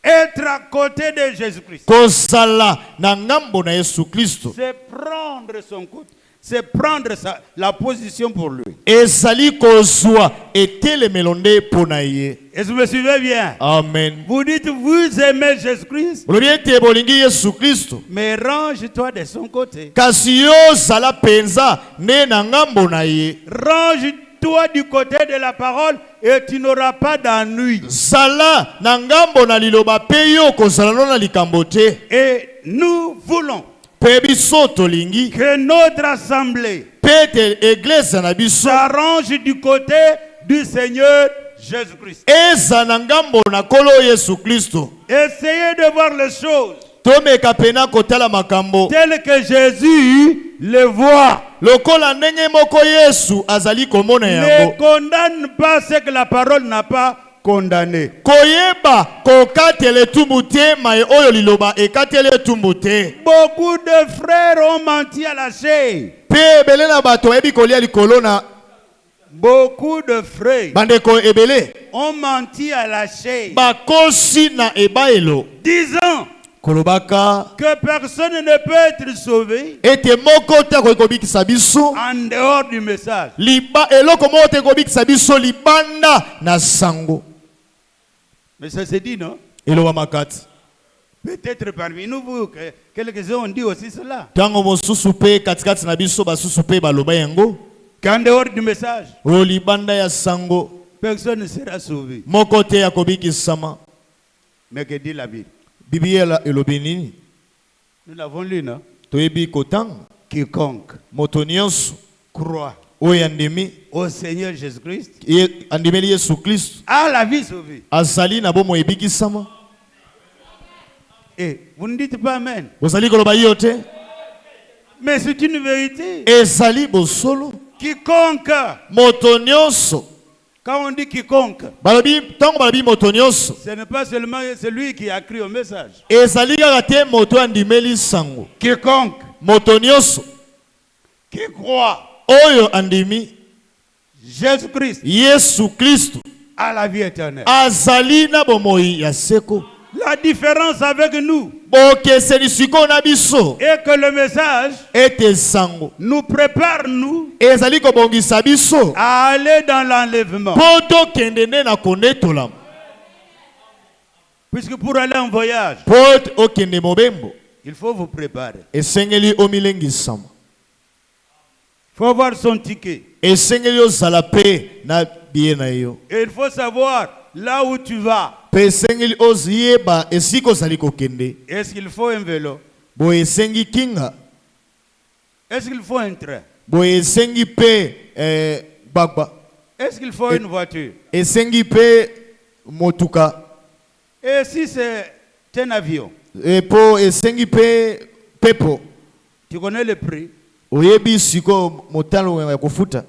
S3: Être à côté de Jésus-Christ,
S2: Kozala na ngambo na Yesu Kristo.
S3: c'est prendre son côté, c'est prendre la position pour lui.
S2: Ezali kozwa etelemelo nde pona ye.
S3: Et vous me suivez bien?
S2: Amen.
S3: Vous dites, vous aimez Jésus-Christ,
S2: Olobi ete bolingi Yesu Kristo.
S3: mais range-toi de son côté.
S2: Kasi yo zala penza ne na ngambo na ye.
S3: Range-toi du côté de la parole et tu n'auras pas d'ennui.
S2: Zala na ngambo na liloba pe yo kozala no na likambo te.
S3: Et nous voulons
S2: Pe biso tolingi
S3: que notre assemblée
S2: pe te église na biso
S3: s'arrange du côté du Seigneur Jésus-Christ.
S2: eza na ngambo na Nkolo Yesu Kristo.
S3: Essayez de voir les choses
S2: Tomeka pena kotala makambo
S3: telles que Jésus les voit.
S2: lokola ndenge moko Yesu azali komona
S3: Ne
S2: yango.
S3: condamne pas ce que la parole n'a pas condamné.
S2: Koyeba kokatele etumbu te mai oyo liloba ekatele etumbu te.
S3: Beaucoup de frères ont menti à la chair.
S2: Pe ebele na bato ebi kolia likolo na
S3: Beaucoup de frères
S2: bandeko ebele
S3: ont menti à la chair,
S2: bakosi na ebaelo
S3: disant
S2: kolobaka
S3: que personne ne peut être sauvé
S2: ete moko te akoki kobikisa biso
S3: en dehors du message.
S2: eloko moko te kobikisa biso libanda na sango.
S3: Mais ça se dit, non?
S2: Eloba makati
S3: Peut-être parmi nous, quelques-uns ont dit aussi cela.
S2: tango mosusu pe katikati na biso basusu pe baloba yango
S3: Qu'en dehors du message,
S2: oyo libanda ya sango
S3: personne ne sera sauvé.
S2: moko te akobikisama.
S3: Mais que dit la Bible?
S2: Biblia elobi nini?
S3: Nous l'avons lu, non?
S2: Toyebi kotanga
S3: Quiconque
S2: moto nyonso
S3: croit
S2: oyo andimi
S3: au Seigneur Jésus-Christ
S2: andimeli Yesu Kristo
S3: a la vie sauvée.
S2: azali na bomo ebikisama.
S3: Et vous ne dites pas Amen.
S2: Bozali koloba yo te?
S3: Mais c'est une vérité.
S2: Ezali bosolo.
S3: Quiconque,
S2: Moto nyonso
S3: quand on dit quiconque,
S2: balobi tango balobi moto nyonso
S3: ce n'est pas seulement celui qui a cru au message.
S2: ezali kaka te moto andimeli sango.
S3: Quiconque
S2: Moto nyonso
S3: qui croit
S2: oyo andimi
S3: Jésus-Christ
S2: Yesu Kristo
S3: a la vie éternelle.
S2: azali na bomoi ya seko.
S3: La différence avec nous
S2: Bokeseni siko na biso
S3: est que le message
S2: ete sango
S3: nous prépare, nous,
S2: ezali kobongisa biso
S3: à aller dans l'enlèvement.
S2: po tokende nde na konetola.
S3: Puisque pour aller en voyage,
S2: Po okende mobembo
S3: il faut vous préparer.
S2: esengeli omilengisama.
S3: Il faut avoir son ticket.
S2: Esengeli ozala pe na biye na yo.
S3: Et il faut savoir là où tu vas.
S2: Pe esengeli oziyeba esika ozali kokende.
S3: Est-ce qu'il faut un vélo?
S2: Boye esengi kinga.
S3: Est-ce qu'il faut un train?
S2: Boye esengi pe gbagba.
S3: Est-ce qu'il faut une voiture?
S2: Esengi pe motuka.
S3: Et si c'est un avion,
S2: Po esengi pe pepo.
S3: tu connais le prix?
S2: Oyebi siko motalo ya kofuta.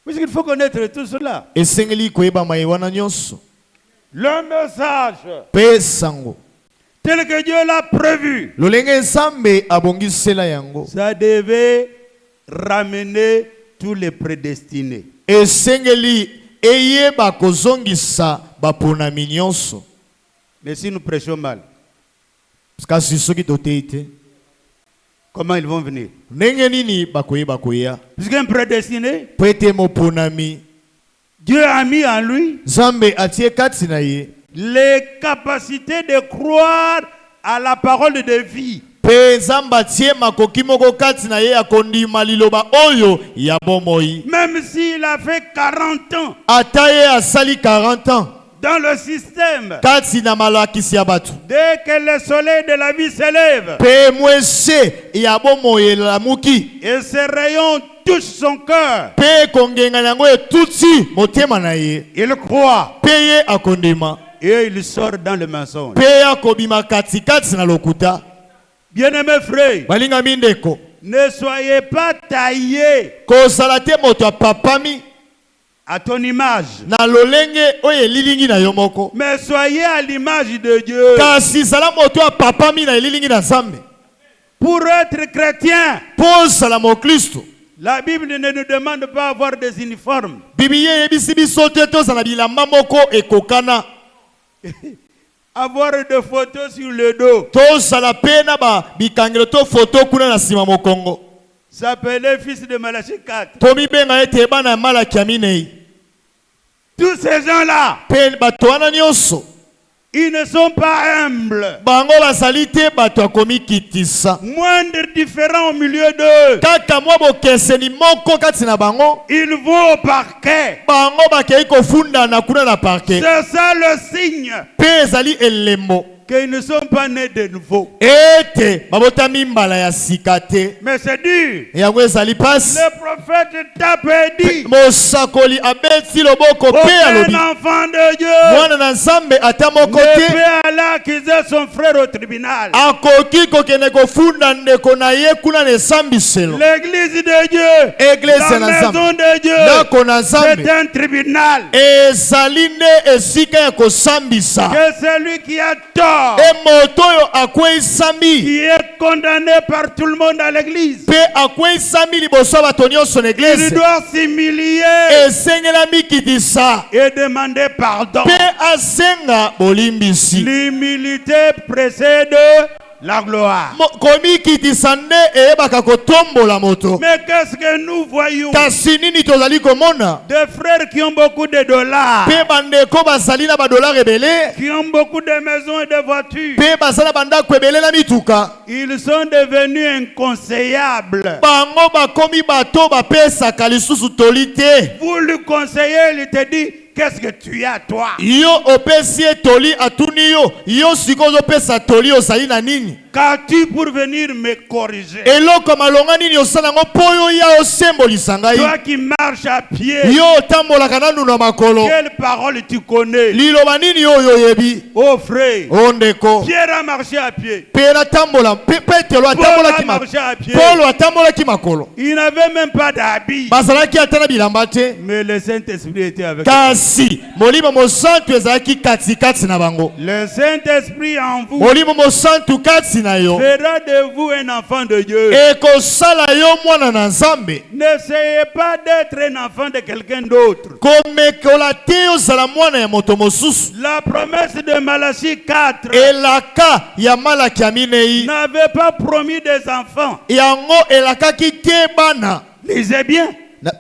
S3: Puisqu'il faut connaître tout cela.
S2: esengeli koyeba maiwana nyonso
S3: Le message
S2: pe sango
S3: tel que Dieu l'a prévu,
S2: lolenge nzambe abongisela yango
S3: ça devait ramener tous les prédestinés.
S2: esengeli eyeba kozongisa baponami nyonso.
S3: Mais si nous prêchons mal,
S2: kasi soki totei te
S3: comment ils vont venir?
S2: ndenge nini bakoyeba koya
S3: Puisqu'un prédestiné,
S2: po ete moponami
S3: Dieu a mis en lui
S2: nzambe atie kati na ye
S3: les capacités de croire à la parole de vie.
S2: mpe nzambe atie makoki moko kati na ye ya kondima liloba oyo ya bomoi.
S3: Même s'il a fait 40 ans
S2: ata ye asali 40 ans
S3: dans le système,
S2: kati na malakisi ya bato
S3: dès que le soleil de la vie s'élève
S2: mpe mwese ya bomoi elamuki
S3: et ses rayons touchent son cœur,
S2: mpe kongenga na yango etuti motema na ye
S3: il croit
S2: mpe ye akondima
S3: et il sort dans le mensonge.
S2: mpe ye akobima katikati na lokuta.
S3: Bien-aimés frères,
S2: balingami ndeko
S3: ne soyez pas taillés
S2: kozala te moto apapami
S3: à ton image,
S2: na lolenge oyo elilingi na yo moko,
S3: mais soyez à l'image de Dieu.
S2: kasi zala moto apapami na elilingi na nzambe.
S3: Pour être chrétien,
S2: mpo ozala moklisto
S3: la Bible ne nous demande pas d'avoir des uniformes.
S2: bibiliya eyebisi biso te tozala bilamba moko ekokana,
S3: Avoir des photos sur le dos.
S2: tozala mpe na bikangelo to foto kuna na nsima mokongo.
S3: S'appelait fils de Malachie 4.
S2: tomibenga ete bana ya malaki ya minei.
S3: Tous ces gens-là,
S2: mpe bato wana nyonso
S3: ils ne sont pas humbles.
S2: bango bazali te bato ya komikitisa,
S3: Moindre différent au milieu d'eux,
S2: kaka mwa bokeseni moko kati na bango,
S3: ils vont au parquet.
S2: bango bakei kofundana kuna na parke.
S3: C'est ça le signe
S2: mpe ezali elembo
S3: qu'ils ne sont pas nés de nouveau.
S2: ete babotami mbala ya sika te.
S3: Mais c'est dur.
S2: yango ezali pasi.
S3: Le prophète tape et dit,
S2: mosakoli abeti loboko mpe
S3: aucun
S2: alobi
S3: enfant de Dieu
S2: mwana na nzambe ata moko
S3: ne
S2: te
S3: peut aller accuser son frère au tribunal.
S2: akoki kokende kofunda ndeko na ye kuna na esambiselo.
S3: L'église de Dieu,
S2: Église
S3: la
S2: na
S3: maison
S2: nzambe
S3: de Dieu,
S2: ndako na
S3: c'est
S2: nzambe
S3: un tribunal.
S2: ezali nde esika ya kosambisa.
S3: Que celui qui a tort,
S2: e moto oyo akweisambi
S3: qui est condamné par tout le monde à l'église,
S2: mpe akweisambi liboso ya bato nyonso na
S3: il
S2: eglize
S3: doit s'humilier
S2: esengela mikitisa
S3: et demander pardon.
S2: mpe asenga bolimbisi.
S3: L'humilité précède la gloire.
S2: komikitisa nde eyebaka kotombola moto.
S3: Mais qu'est-ce que nous voyons?
S2: kasi nini tozali komona?
S3: Des frères qui ont beaucoup de dollars,
S2: mpe bandeko bazali na badolare ebele,
S3: qui ont beaucoup de maisons et de voitures,
S2: mpe bazali na bandako ebele na mituka,
S3: ils sont devenus inconseillables.
S2: bango bakomi bato bapesaka lisusu toli te.
S3: Vous lui conseillez, il te dit, qu'est-ce que tu as toi?
S2: yo opesi ye toli atuni yo sikoyo ozopesa toli ozali na nini?
S3: Qu'as-tu pour venir me corriger?
S2: eloko malonga nini osala yango mpo yo ya osembolisa ngai?
S3: Toi qui marches à pied,
S2: yo otambolaka nanu na makolo,
S3: quelle parole tu connais?
S2: liloba nini oyo oyebi?
S3: Oh frère,
S2: o ndeko,
S3: Pierre a marché à pied.
S2: mpe natambola, petelo
S3: Paul a
S2: atambolaki
S3: marché à pied.
S2: polo atambolaki makolo,
S3: Il n'avait même pas d'habit.
S2: bazalaki ata na bilamba te,
S3: Mais le Saint-Esprit était avec eux.
S2: kasi molimo mosantu ezalaki katikati na bango.
S3: Le Saint-Esprit en vous
S2: molimo mosantu kati na yo
S3: fera de vous un enfant de Dieu.
S2: ekosala yo mwana na nzambe.
S3: N'essayez pas d'être un enfant de quelqu'un d'autre.
S2: komekola te ozala mwana ya moto mosusu.
S3: La promesse de Malachie 4
S2: elaka ya malaki ya minei
S3: n'avait pas promis des enfants.
S2: yango elakaki te bana.
S3: Lisez bien.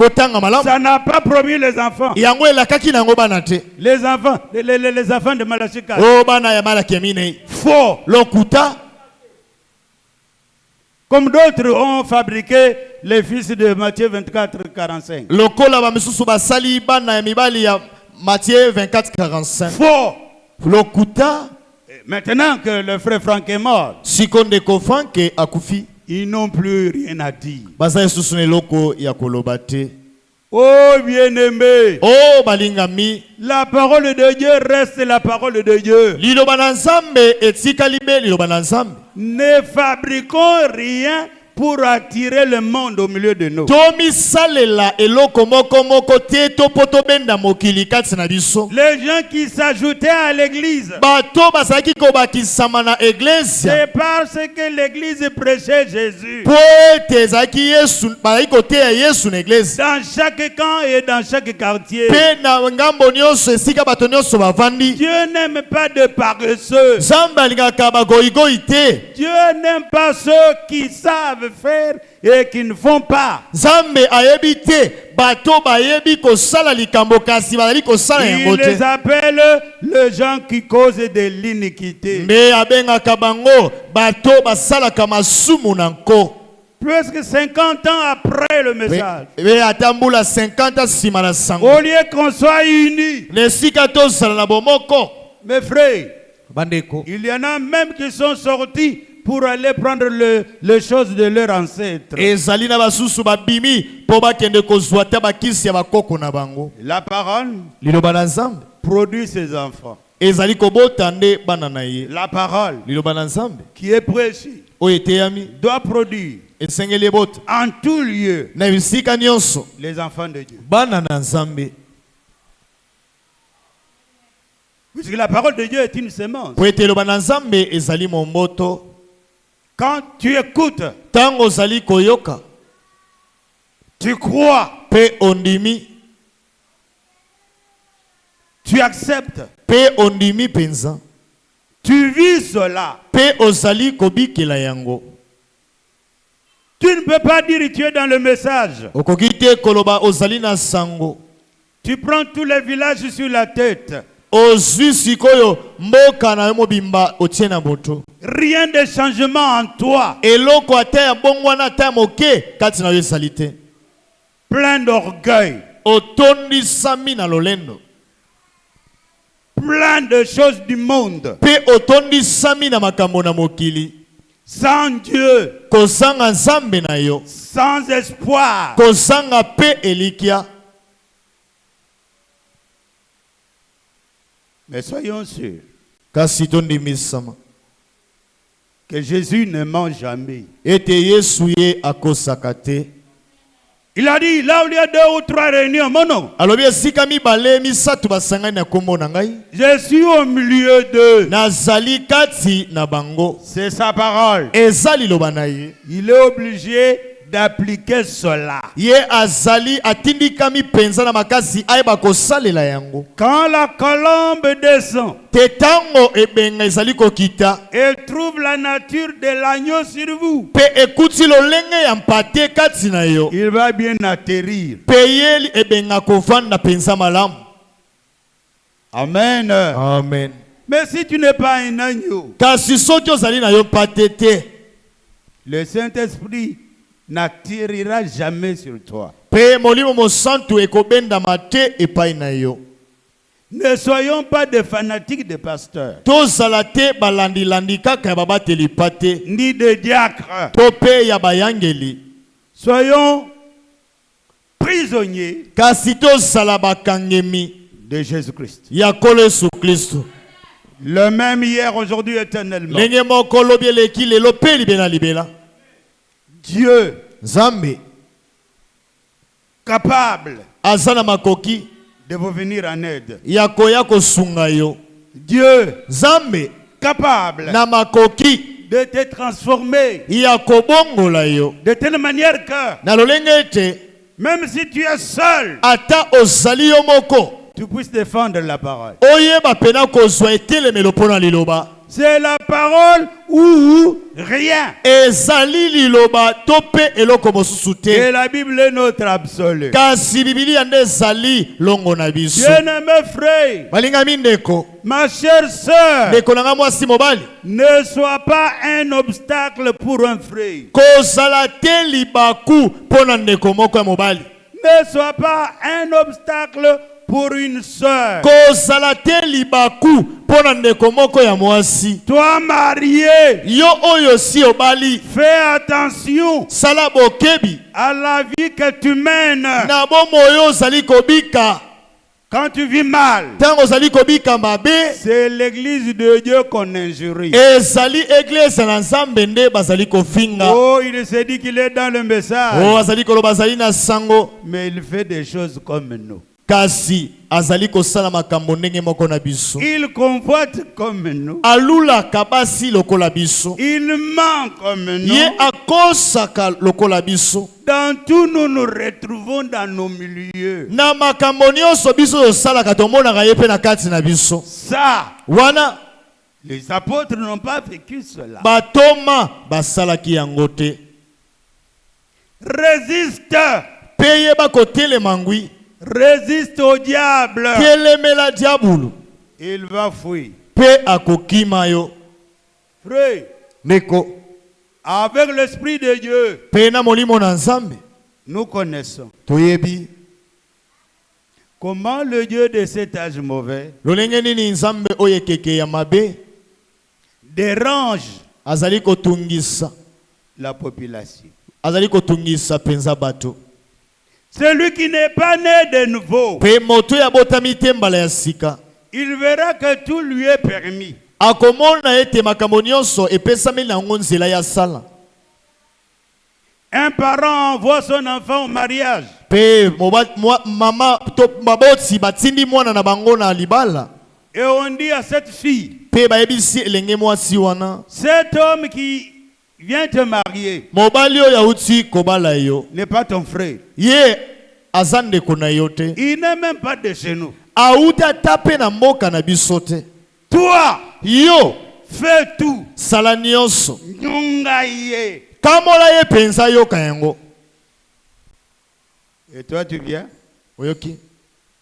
S2: botanga malamu,
S3: Ça n'a pas promis les enfants.
S2: yango elakaki nango bana te.
S3: Les enfants, les enfants de Malachie 4.
S2: o bana ya malaki ya minei
S3: Faux.
S2: lokuta.
S3: Comme d'autres ont fabriqué les fils de Matthieu 24, 45.
S2: lokola bamisusu basali bana ya mibali ya Matthieu 24:45.
S3: Faux.
S2: lokuta.
S3: Maintenant que le frère Franck est mort,
S2: siko ndeko Franke akufi,
S3: ils n'ont plus rien à dire.
S2: baza lisusu na eloko ya koloba te.
S3: Oh bien-aimé,
S2: o balingami,
S3: la parole de Dieu reste la parole de Dieu.
S2: liloba na nzambe etikali be liloba na nzambe.
S3: Ne fabriquons rien pour attirer le monde au milieu de nous.
S2: tomisalela eloko moko moko te to po tobenda mokili kati na biso.
S3: Les gens qui s'ajoutaient à l'église,
S2: Bato bazalaki kobakisama na eglise
S3: c'est parce que l'église prêchait Jésus.
S2: po ete ezalaki Yesu, bazalaki koteya Yesu na eglise.
S3: Dans chaque camp et dans chaque quartier.
S2: Pe na ngambo nyonso esika bato nyonso bavandi.
S3: Dieu n'aime pas de paresseux.
S2: Nzambe alingaka bagoyigoyi te.
S3: Dieu n'aime pas ceux qui savent faire et qui ne font pas.
S2: Nzambe ayebi te bato bayebi kosala likambo kasi bazali kosala yango
S3: Il
S2: te.
S3: les appelle les gens qui causent de l'iniquité.
S2: Nde abengaka bango bato basalaka masumu na nko.
S3: Presque 50 ans après le message.
S2: Be atambula 50 ans nsima na sango.
S3: Au lieu qu'on soit unis,
S2: Na esika tozala na bomoko.
S3: mes frères,
S2: Bandeko.
S3: il y en a même qui sont sortis pour aller prendre les choses de leurs ancêtres.
S2: Ezali na basusu babimi po bakende kozwa ta bakisi ya bakoko na bango.
S3: La parole
S2: Liloba na Nzambe
S3: produit ses enfants.
S2: ezali kobota nde bana na ye.
S3: La parole
S2: Liloba na Nzambe
S3: qui est prêchée
S2: oyo eteyami
S3: doit produire
S2: esengeli ebota
S3: en tout lieu
S2: na bisika nyonso
S3: les enfants de Dieu.
S2: bana na Nzambe.
S3: Puisque la parole de Dieu est une semence.
S2: Po ete Liloba na Nzambe ezali momboto.
S3: Quand tu écoutes,
S2: Tango ozali koyoka
S3: tu crois,
S2: pe ondimi
S3: tu acceptes,
S2: pe ondimi penza
S3: tu vis cela.
S2: pe ozali kobikela yango.
S3: Tu ne peux pas dire tu es dans le message.
S2: Okoki te koloba ozali na sango.
S3: Tu prends tous les villages sur la tête.
S2: Ozwi sikoyo mboka na yo mobimba otie na moto.
S3: Rien de changement en toi.
S2: Eloko ata ya bongwana ata ya moke kati na yo ezali te.
S3: Plein d'orgueil.
S2: Otondisami na lolendo.
S3: Plein de choses du monde.
S2: Pe otondisami na makambo na mokili.
S3: Sans Dieu.
S2: Kozanga Nzambe na yo.
S3: Sans espoir.
S2: Kozanga pe elikia.
S3: Mais soyons sûrs
S2: Kasi tondimisama
S3: que Jésus ne ment jamais.
S2: ete Yesu ye akosaka te.
S3: Il a dit, là où il y a 2 ou 3 réunions, mon nom,
S2: Alobi esika mibale misatu basangani na kombo na ngai.
S3: je suis au milieu d'eux.
S2: Nazali kati na bango.
S3: C'est sa parole.
S2: Eza liloba na ye.
S3: Il est obligé d'appliquer cela.
S2: Ye azali atindikami penza na makasi ayeba kosalela yango.
S3: Quand la colombe descend,
S2: Te tango ebenga ezali kokita.
S3: elle trouve la nature de l'agneau sur vous.
S2: Pe ekuti lolenge ya mpate kati na yo.
S3: Il va bien atterrir.
S2: Pe ye ebenga kovanda penza malamu.
S3: Amen.
S2: Amen.
S3: Mais si tu n'es pas un agneau,
S2: Kasi soki ozali na yo mpate te,
S3: le Saint-Esprit n'atterrira jamais sur toi.
S2: pe molimo mosantu ekobendama te epai na yo.
S3: Ne soyons pas des fanatiques de pasteurs,
S2: Tozala te balandi-landi kaka ya babateli pate,
S3: ni des diacres.
S2: to pe ya bayangeli.
S3: Soyons prisonniers
S2: Kasi tozala bakangemi
S3: de Jésus-Christ.
S2: ya Nkolo Yesu Kristo.
S3: Le même hier, aujourd'hui, éternellement.
S2: Ndenge moko lobi eleki lelo pe libela libela.
S3: Dieu
S2: Nzambe
S3: capable
S2: aza na makoki
S3: de vous venir en aide.
S2: ya koya kosunga yo.
S3: Dieu
S2: Nzambe
S3: capable
S2: na makoki
S3: de te transformer
S2: ya kobongola yo.
S3: de telle manière que
S2: Na lolenge ete
S3: même si tu es seul,
S2: ata ozali yo moko
S3: tu puisses défendre la parole.
S2: oyeba pena kozwa etelemelo mpo na liloba.
S3: C'est la parole ou rien.
S2: Ezali liloba to pe eloko mosusu te.
S3: Et la Bible est notre absolu.
S2: Kasi Bibilia nde ezali longo na biso.
S3: Bien-aimé frère,
S2: Balingami ndeko,
S3: ma chère sœur,
S2: ndeko na nga mwasi mobali,
S3: ne sois pas un obstacle pour un frère.
S2: kozala te libaku mpo na ndeko moko ya mobali.
S3: Ne sois pas un obstacle pour une sœur.
S2: Kozala te libaku mpo na ndeko moko ya mwasi.
S3: Toi marié,
S2: Yo oyo si obali,
S3: fais attention
S2: sala bokebi
S3: à la vie que tu mènes.
S2: na bomoi oyo ozali kobika.
S3: Quand tu vis mal,
S2: Tango zali kobika mabe,
S3: c'est l'église de Dieu qu'on injurie.
S2: ezali église na Nzambe nde bazali kofinga.
S3: Oh, il se dit qu'il est dans le message.
S2: Oh, azali koloba azali na sango.
S3: Mais il fait des choses comme nous.
S2: Kasi azali kosala makambo ndenge moko na biso.
S3: Il convoite comme nous.
S2: Alula kabasi lokola biso.
S3: Il ment comme nous.
S2: Ye akosaka lokola biso.
S3: Dans tout, nous nous retrouvons dans nos milieux.
S2: Na makambo nyonso biso osalaka tomonaka ye pe na kati na biso.
S3: Ça,
S2: Wana
S3: les apôtres n'ont pas vécu cela.
S2: batoma basalaki yango te.
S3: Résiste.
S2: Pe yeba kotelema ngwi.
S3: Résiste au diable.
S2: Telemela diabulu.
S3: Il va fuir.
S2: Pe akokima yo.
S3: Frère,
S2: Neko.
S3: avec l'Esprit de Dieu,
S2: Pe na molimo na Nzambe.
S3: nous connaissons
S2: Toyebi.
S3: comment le Dieu de cet âge mauvais
S2: Lolenge nini Nzambe oyo ekeke ya mabe.
S3: dérange
S2: Azali kotungisa.
S3: la population.
S2: Azali kotungisa penza bato.
S3: Celui qui n'est pas né de nouveau,
S2: Pe moto ya botami te mbala ya sika.
S3: il verra que tout lui est permis.
S2: Akomona ete makambo nyonso epesami nango nzela ya sala.
S3: Un parent envoie son enfant au mariage.
S2: Pe mama to maboti batindi mwana na bango na libala.
S3: Et on dit à cette fille,
S2: Pe bayebisi elenge mwasi wana.
S3: cet homme qui vient te marier
S2: Mobali oyo yauti kobala yo.
S3: n'est pas ton frère.
S2: Ye azande kona yo te.
S3: Il n'est même pas de chez nous.
S2: Auta tape na mboka na biso te.
S3: Toi,
S2: Yo
S3: fais tout.
S2: sala nyonso.
S3: Nyongaye.
S2: Kamola ye penza yo kayango.
S3: Et toi, tu viens,
S2: Oyoki.
S3: tu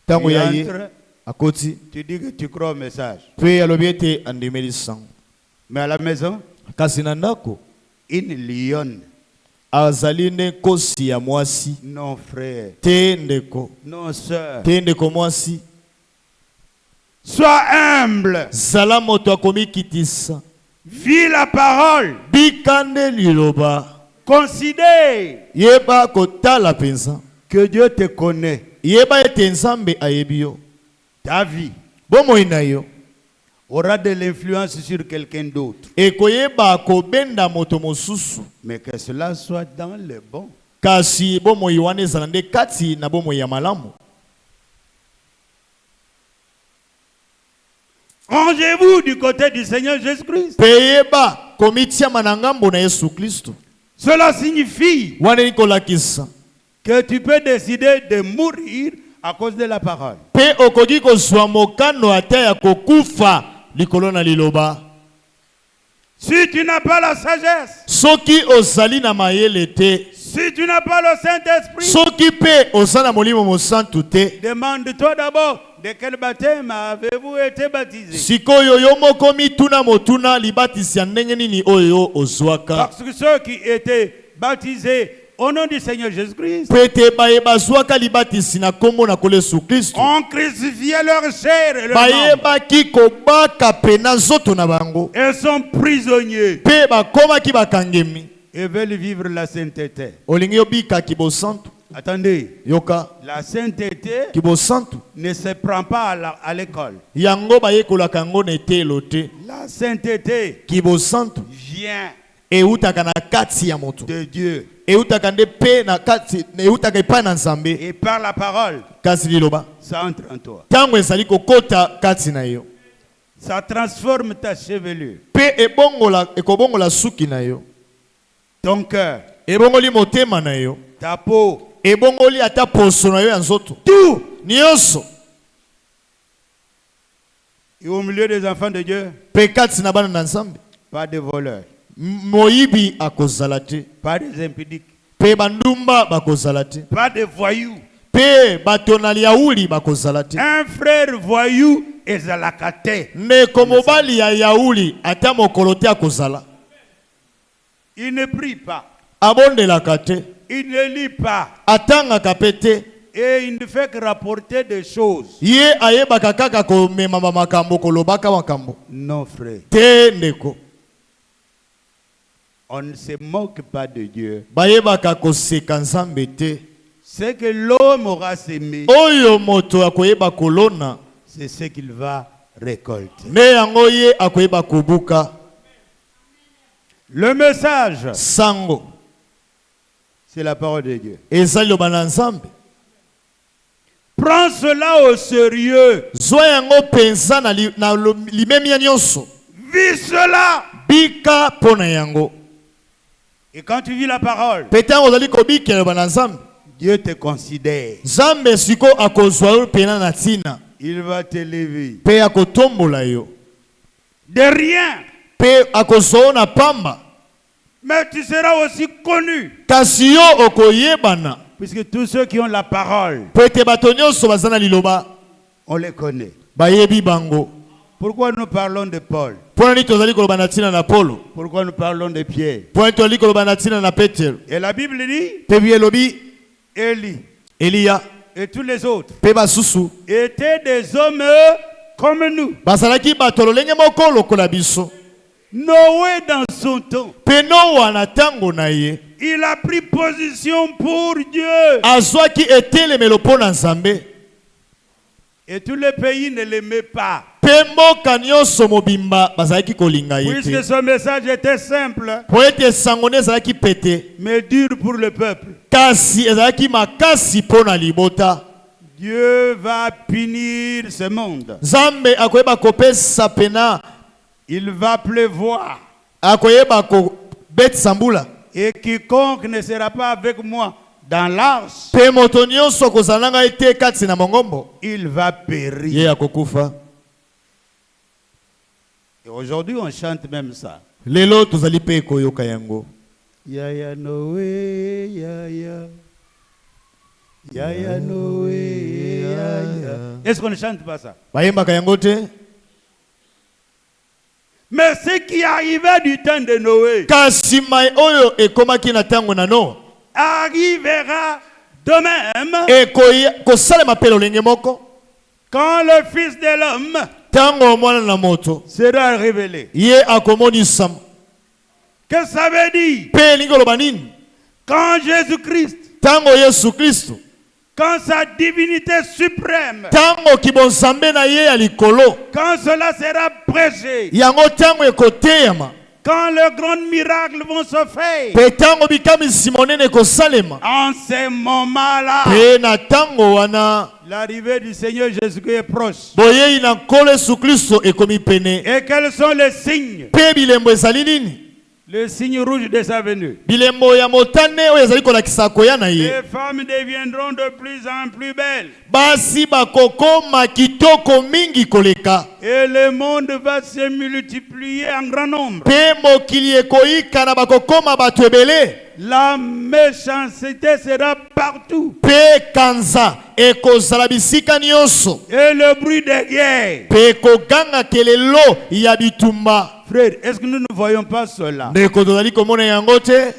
S2: Tango ya ye
S3: entres,
S2: akoti.
S3: tu dis que tu crois au message.
S2: Pe alobi ete andemeli sango.
S3: Mais à la maison,
S2: Kasi na ndako
S3: une lionne.
S2: azali nde kosi ya mwasi.
S3: Non, frère.
S2: Te ndeko.
S3: Non, sœur.
S2: Te ndeko mwasi.
S3: Sois humble.
S2: Zala moto akomi kitisa.
S3: Vis la parole.
S2: Bikande liloba.
S3: Considère
S2: Yeba kotala penza.
S3: que Dieu te connaît.
S2: Yeba ete Nzambe ayebi yo.
S3: Ta vie
S2: Bomoi na yo.
S3: aura de l'influence sur quelqu'un d'autre.
S2: Ekoyeba kobenda moto mosusu.
S3: Mais que cela soit dans le bon.
S2: Kasi bomoi wana ezala nde kati na bomoi ya malamu.
S3: Rangez-vous du côté du Seigneur Jésus-Christ.
S2: Peyeba komitiama na ngambo na Yesu Kristo.
S3: Cela signifie
S2: Wana nikolakisa.
S3: que tu peux décider de mourir à cause de la parole.
S2: Pe okoki kozwa mokano ata ya kokufa likolo na liloba.
S3: Si tu n'as pas la sagesse,
S2: Soki ozali na mayele te.
S3: si tu n'as pas le Saint-Esprit,
S2: Soki pe ozala molimo mosantu te.
S3: demande-toi d'abord de quel baptême avez-vous été baptisé.
S2: Sikoyo yo moko mituna motuna libatisi ya ndenge nini oyo ozwaka.
S3: Parce que ceux qui étaient baptisés au nom du Seigneur Jésus-Christ
S2: Pete bayeba zwaka libatisi na kombo na kole Yesu Kristo.
S3: ont crucifié leur chair et leur membre
S2: Bayebaki kobaka pena zoto na bango.
S3: et sont prisonniers
S2: Pe bakomaki bakangemi.
S3: et veulent vivre la sainteté.
S2: Olingi obika kibosantu.
S3: Attendez,
S2: Yoka
S3: la sainteté
S2: kibosantu.
S3: ne se prend pas à l'école.
S2: Yango bayekolaka yango na etelo te.
S3: La sainteté
S2: Kibosantu
S3: vient
S2: eutaka na kati ya moto.
S3: de Dieu
S2: Eutaka nde pe na kati eutaka epai na Nzambe.
S3: et par la parole,
S2: Kasi liloba.
S3: ça entre en toi.
S2: Tango ezali kokota kati na yo.
S3: Ça transforme ta chevelure,
S2: Pe ekobongola suki na yo.
S3: ton cœur,
S2: Ebongoli motema na yo.
S3: ta peau,
S2: Ebongoli ata poso na yo ya nzoto.
S3: tout.
S2: Nyonso.
S3: Et au milieu des enfants de Dieu,
S2: Pe kati na bana na Nzambe.
S3: pas de voleurs,
S2: Moyibi akozala te.
S3: pas des impudiques,
S2: Pe bandumba bakozala te.
S3: pas de voyous.
S2: Pe bato na yauli bakozala te.
S3: Un frère voyou ezalaka te.
S2: Ndeko mobali ya yauli ata mokolo te akozala.
S3: Il ne prie pas,
S2: Abondelaka te.
S3: il ne lit pas
S2: Atangaka pe te.
S3: et il ne fait que rapporter des choses.
S2: Ye ayebaka kaka komema makambo kolobaka makambo.
S3: Non, frère,
S2: Te ndeko.
S3: on ne se moque pas de Dieu.
S2: Bayebaka koseka Nzambe te.
S3: Ce que l'homme aura sémé,
S2: oyo moto akoyeba kolona
S3: c'est ce qu'il va récolter.
S2: nde yango ye akoyeba kobuka.
S3: Le message,
S2: Sango
S3: c'est la parole de Dieu.
S2: eza liloba na Nzambe.
S3: Prends cela au sérieux.
S2: Zwa yango penza na limemia nyonso.
S3: Vis cela.
S2: Bika pona yango.
S3: Et quand tu vis la parole,
S2: Petango ozali kobika liloba na Nzambe.
S3: Dieu te considère.
S2: Nzambe siko akozwa yo pena na tina.
S3: Il va t'élever.
S2: Pe akotombola yo.
S3: De rien.
S2: Pe akozwa yo na pamba.
S3: Mais tu seras aussi connu.
S2: Kasi yo okoyebana.
S3: Puisque tous ceux qui ont la parole,
S2: Pete bato nyonso baza na liloba.
S3: on les connaît.
S2: Bayebi bango.
S3: Pourquoi nous parlons de Paul?
S2: Pona ni tozali koloba na tina na Paulo.
S3: Pourquoi nous parlons de Pierre?
S2: Pona tozali koloba na tina na Petero.
S3: Et la Bible dit,
S2: Pe bielobi
S3: Élie
S2: Eliya.
S3: et tous les autres
S2: Pe basusu.
S3: étaient des hommes comme nous.
S2: Bazalaki bato lolenge moko lokola biso.
S3: Noé dans son temps,
S2: Pe Noa na tango na ye.
S3: il a pris position pour Dieu.
S2: Azwaki etelemelo mpo na Nzambe.
S3: Et tout le pays ne l'aimait pas.
S2: Pe mboka nyonso mobimba bazalaki kolinga ye
S3: Puisque
S2: te.
S3: son message était simple,
S2: Po ete sango ne ezalaki pete.
S3: mais dur pour le peuple.
S2: Kasi ezalaki makasi mpo na libota.
S3: Dieu va punir ce monde.
S2: Nzambe akoyeba kopesa pena.
S3: Il va pleuvoir.
S2: Akoyeba kobetisa mbula.
S3: Et quiconque ne sera pas avec moi dans l'arche,
S2: Pe moto nyonso kozala ngai te kati na mongombo.
S3: il va périr.
S2: Ye akokufa.
S3: Et aujourd'hui, on chante même ça.
S2: Lelo tozali pe koyoka yango.
S3: Yaya Noé, yaya. Yaya Noé, yaya. Est-ce qu'on ne chante pas ça?
S2: Bayembaka yango te.
S3: Mais ce qui arrivait du temps de Noé
S2: Kasi mai oyo ekomaki na tango na Noa.
S3: arrivera de même
S2: Kosalema pe lolenge moko.
S3: quand le Fils de l'homme
S2: Tango mwana na moto.
S3: sera révélé.
S2: Ye akomonisama.
S3: Qu'est-ce que ça veut dire?
S2: Pe lingo loba nini?
S3: Quand Jésus-Christ,
S2: Tango Yesu Kristo.
S3: quand sa divinité suprême,
S2: Tango kibonsambe na ye ya likolo.
S3: quand cela sera prêché,
S2: Yango tango ekoteyama.
S3: quand les grands miracles vont se faire,
S2: Pe tango bikamisi monene kosalema.
S3: en ces moments-là,
S2: Pe na tango wana.
S3: l'arrivée du Seigneur Jésus-Christ est proche.
S2: Boyei na nkolo Yesu Kristo ekomi pene.
S3: Et quels sont les signes?
S2: Pe bilembo ezali nini?
S3: Le signe rouge de sa venue.
S2: Bilembo ya motane oyo ezali kolakisa koya na ye.
S3: Les femmes deviendront de plus en plus belles.
S2: Basi bakokoma kitoko mingi koleka.
S3: Et le monde va se multiplier en grand nombre.
S2: Pe mokili ekoyika na bakokoma bato ebele.
S3: La méchanceté sera partout.
S2: Pe kanza ekozala bisika nyonso.
S3: Et le bruit des guerres.
S2: Pe koganga kelelo ya bitumba.
S3: Frère, est-ce que nous ne voyons pas cela?
S2: Ndeko tozali komona yango te.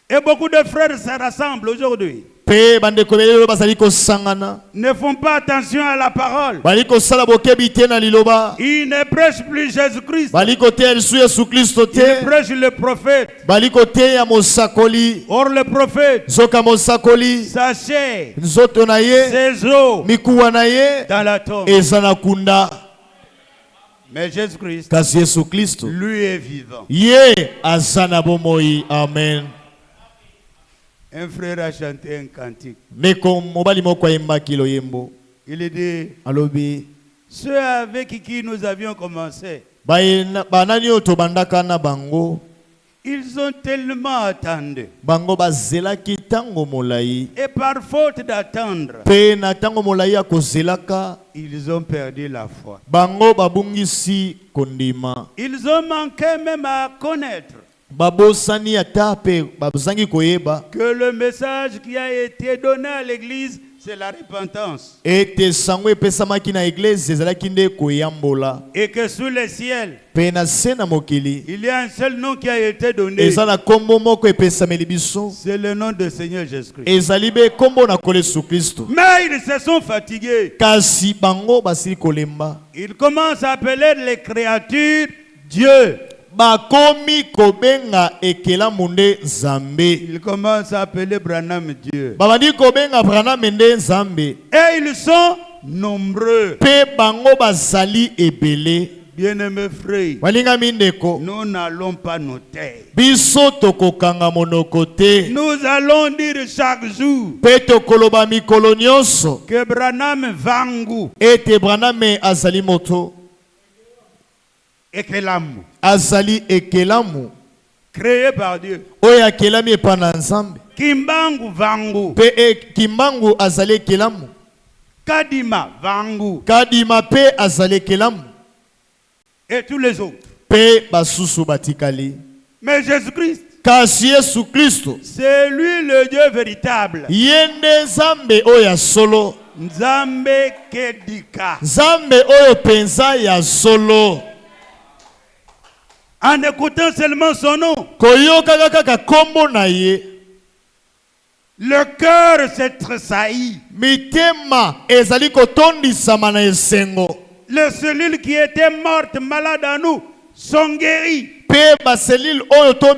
S3: Et beaucoup de frères se rassemblent aujourd'hui.
S2: Pe bandeko ebele oyo bazali kosangana.
S3: Ne font pas attention à la parole.
S2: Bali kosala bokebi te na liloba.
S3: Ils ne prêchent plus Jésus-Christ.
S2: Bali koteya lisu Yesu Kristo
S3: Ils
S2: te.
S3: prêchent le prophète.
S2: Bali koteya mosakoli.
S3: Or le prophète,
S2: Nzoka mosakoli.
S3: sa chair,
S2: Nzoto na ye.
S3: ses os
S2: Mikuwa na ye.
S3: dans la tombe.
S2: Eza na kunda.
S3: Mais Jésus-Christ,
S2: Kasi Yesu Kristo.
S3: lui est vivant.
S2: Ye aza na bomoi. Amen.
S3: Un frère a chanté un cantique.
S2: Neko mobali moko ayembaki loyembo.
S3: Il dit,
S2: Alobi.
S3: ceux avec qui nous avions commencé,
S2: Banani oyo tobandaka na bango.
S3: ils ont tellement attendu.
S2: Bango bazelaki tango molai.
S3: Et par faute d'attendre,
S2: Pe na tango molai akozelaka.
S3: ils ont perdu la foi.
S2: Bango babungisi kondima.
S3: Ils ont manqué même à connaître
S2: Babosani ata pe babuzangi koyeba.
S3: que le message qui a été donné à l'église, c'est la repentance.
S2: Ete sango epesamaki na eglise ezalaki nde koyambola.
S3: Et que sous le ciel,
S2: Pe na se na mokili.
S3: il y a un seul nom qui a été donné.
S2: Eza na kombo moko epesameli biso.
S3: C'est le nom de Seigneur Jésus-Christ.
S2: Ezali be kombo na kole Yesu Kristo.
S3: Mais ils se sont fatigués.
S2: Kasi bango basili kolemba.
S3: Ils commencent à appeler les créatures Dieu.
S2: bakomi kobenga ekelamu nde nzambe.
S3: Ils commencent à appeler Branham Dieu.
S2: Babandi kobenga Branham nde nzambe.
S3: Et ils sont nombreux.
S2: Pe bango bazali ebele.
S3: Bien-aimés frères,
S2: Walinga mindeko.
S3: nous n'allons pas nous taire.
S2: Biso tokokanga monoko te.
S3: Nous allons dire chaque jour
S2: Pe tokoloba mikolo nyonso.
S3: que Branham Vangu
S2: Ete Branham azali moto.
S3: Ekelamu,
S2: Azali ekelamu.
S3: créé par Dieu.
S2: Oya kelami epa na nzambe.
S3: Kimbangu Vangu,
S2: Pe kimbangu azali ekelamu.
S3: Kadima Vangu
S2: Kadima pe azali ekelamu.
S3: et tous les autres.
S2: Pe basusu batikali.
S3: Mais Jésus-Christ,
S2: Kasi Yesu Kristo.
S3: c'est lui le Dieu véritable.
S2: Yende nzambe oya solo.
S3: Nzambe Kedika.
S2: Nzambe oyo penza ya solo.
S3: En écoutant seulement son nom,
S2: Koyoka kaka kombo na ye.
S3: le cœur s'est tressailli.
S2: Mitema ezali kotondisama na esengo.
S3: Les cellules qui étaient mortes, malades en nous, sont guéries.
S2: Pe baselile oyo to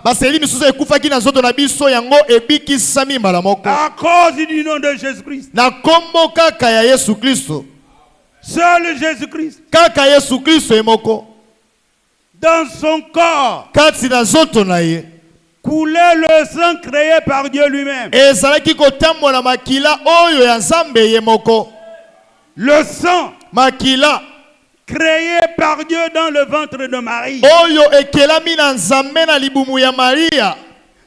S2: baselile misusu ekufaki na nzoto na biso yango ebikisami mbala moko.
S3: À cause du nom de Jésus-Christ.
S2: Na kombo kaka ya Yesu Kristo.
S3: Seul Jésus-Christ,
S2: Kaka Yesu Kristo emoko.
S3: dans son corps,
S2: Kati na nzoto na ye.
S3: coulait le sang créé par Dieu lui-même.
S2: Ezalaki kotambola makila oyo ya nzambe ye moko.
S3: Le sang
S2: Makila
S3: créé par Dieu dans le ventre de Marie.
S2: oyo ekelami na nzambe na libumu ya Maria.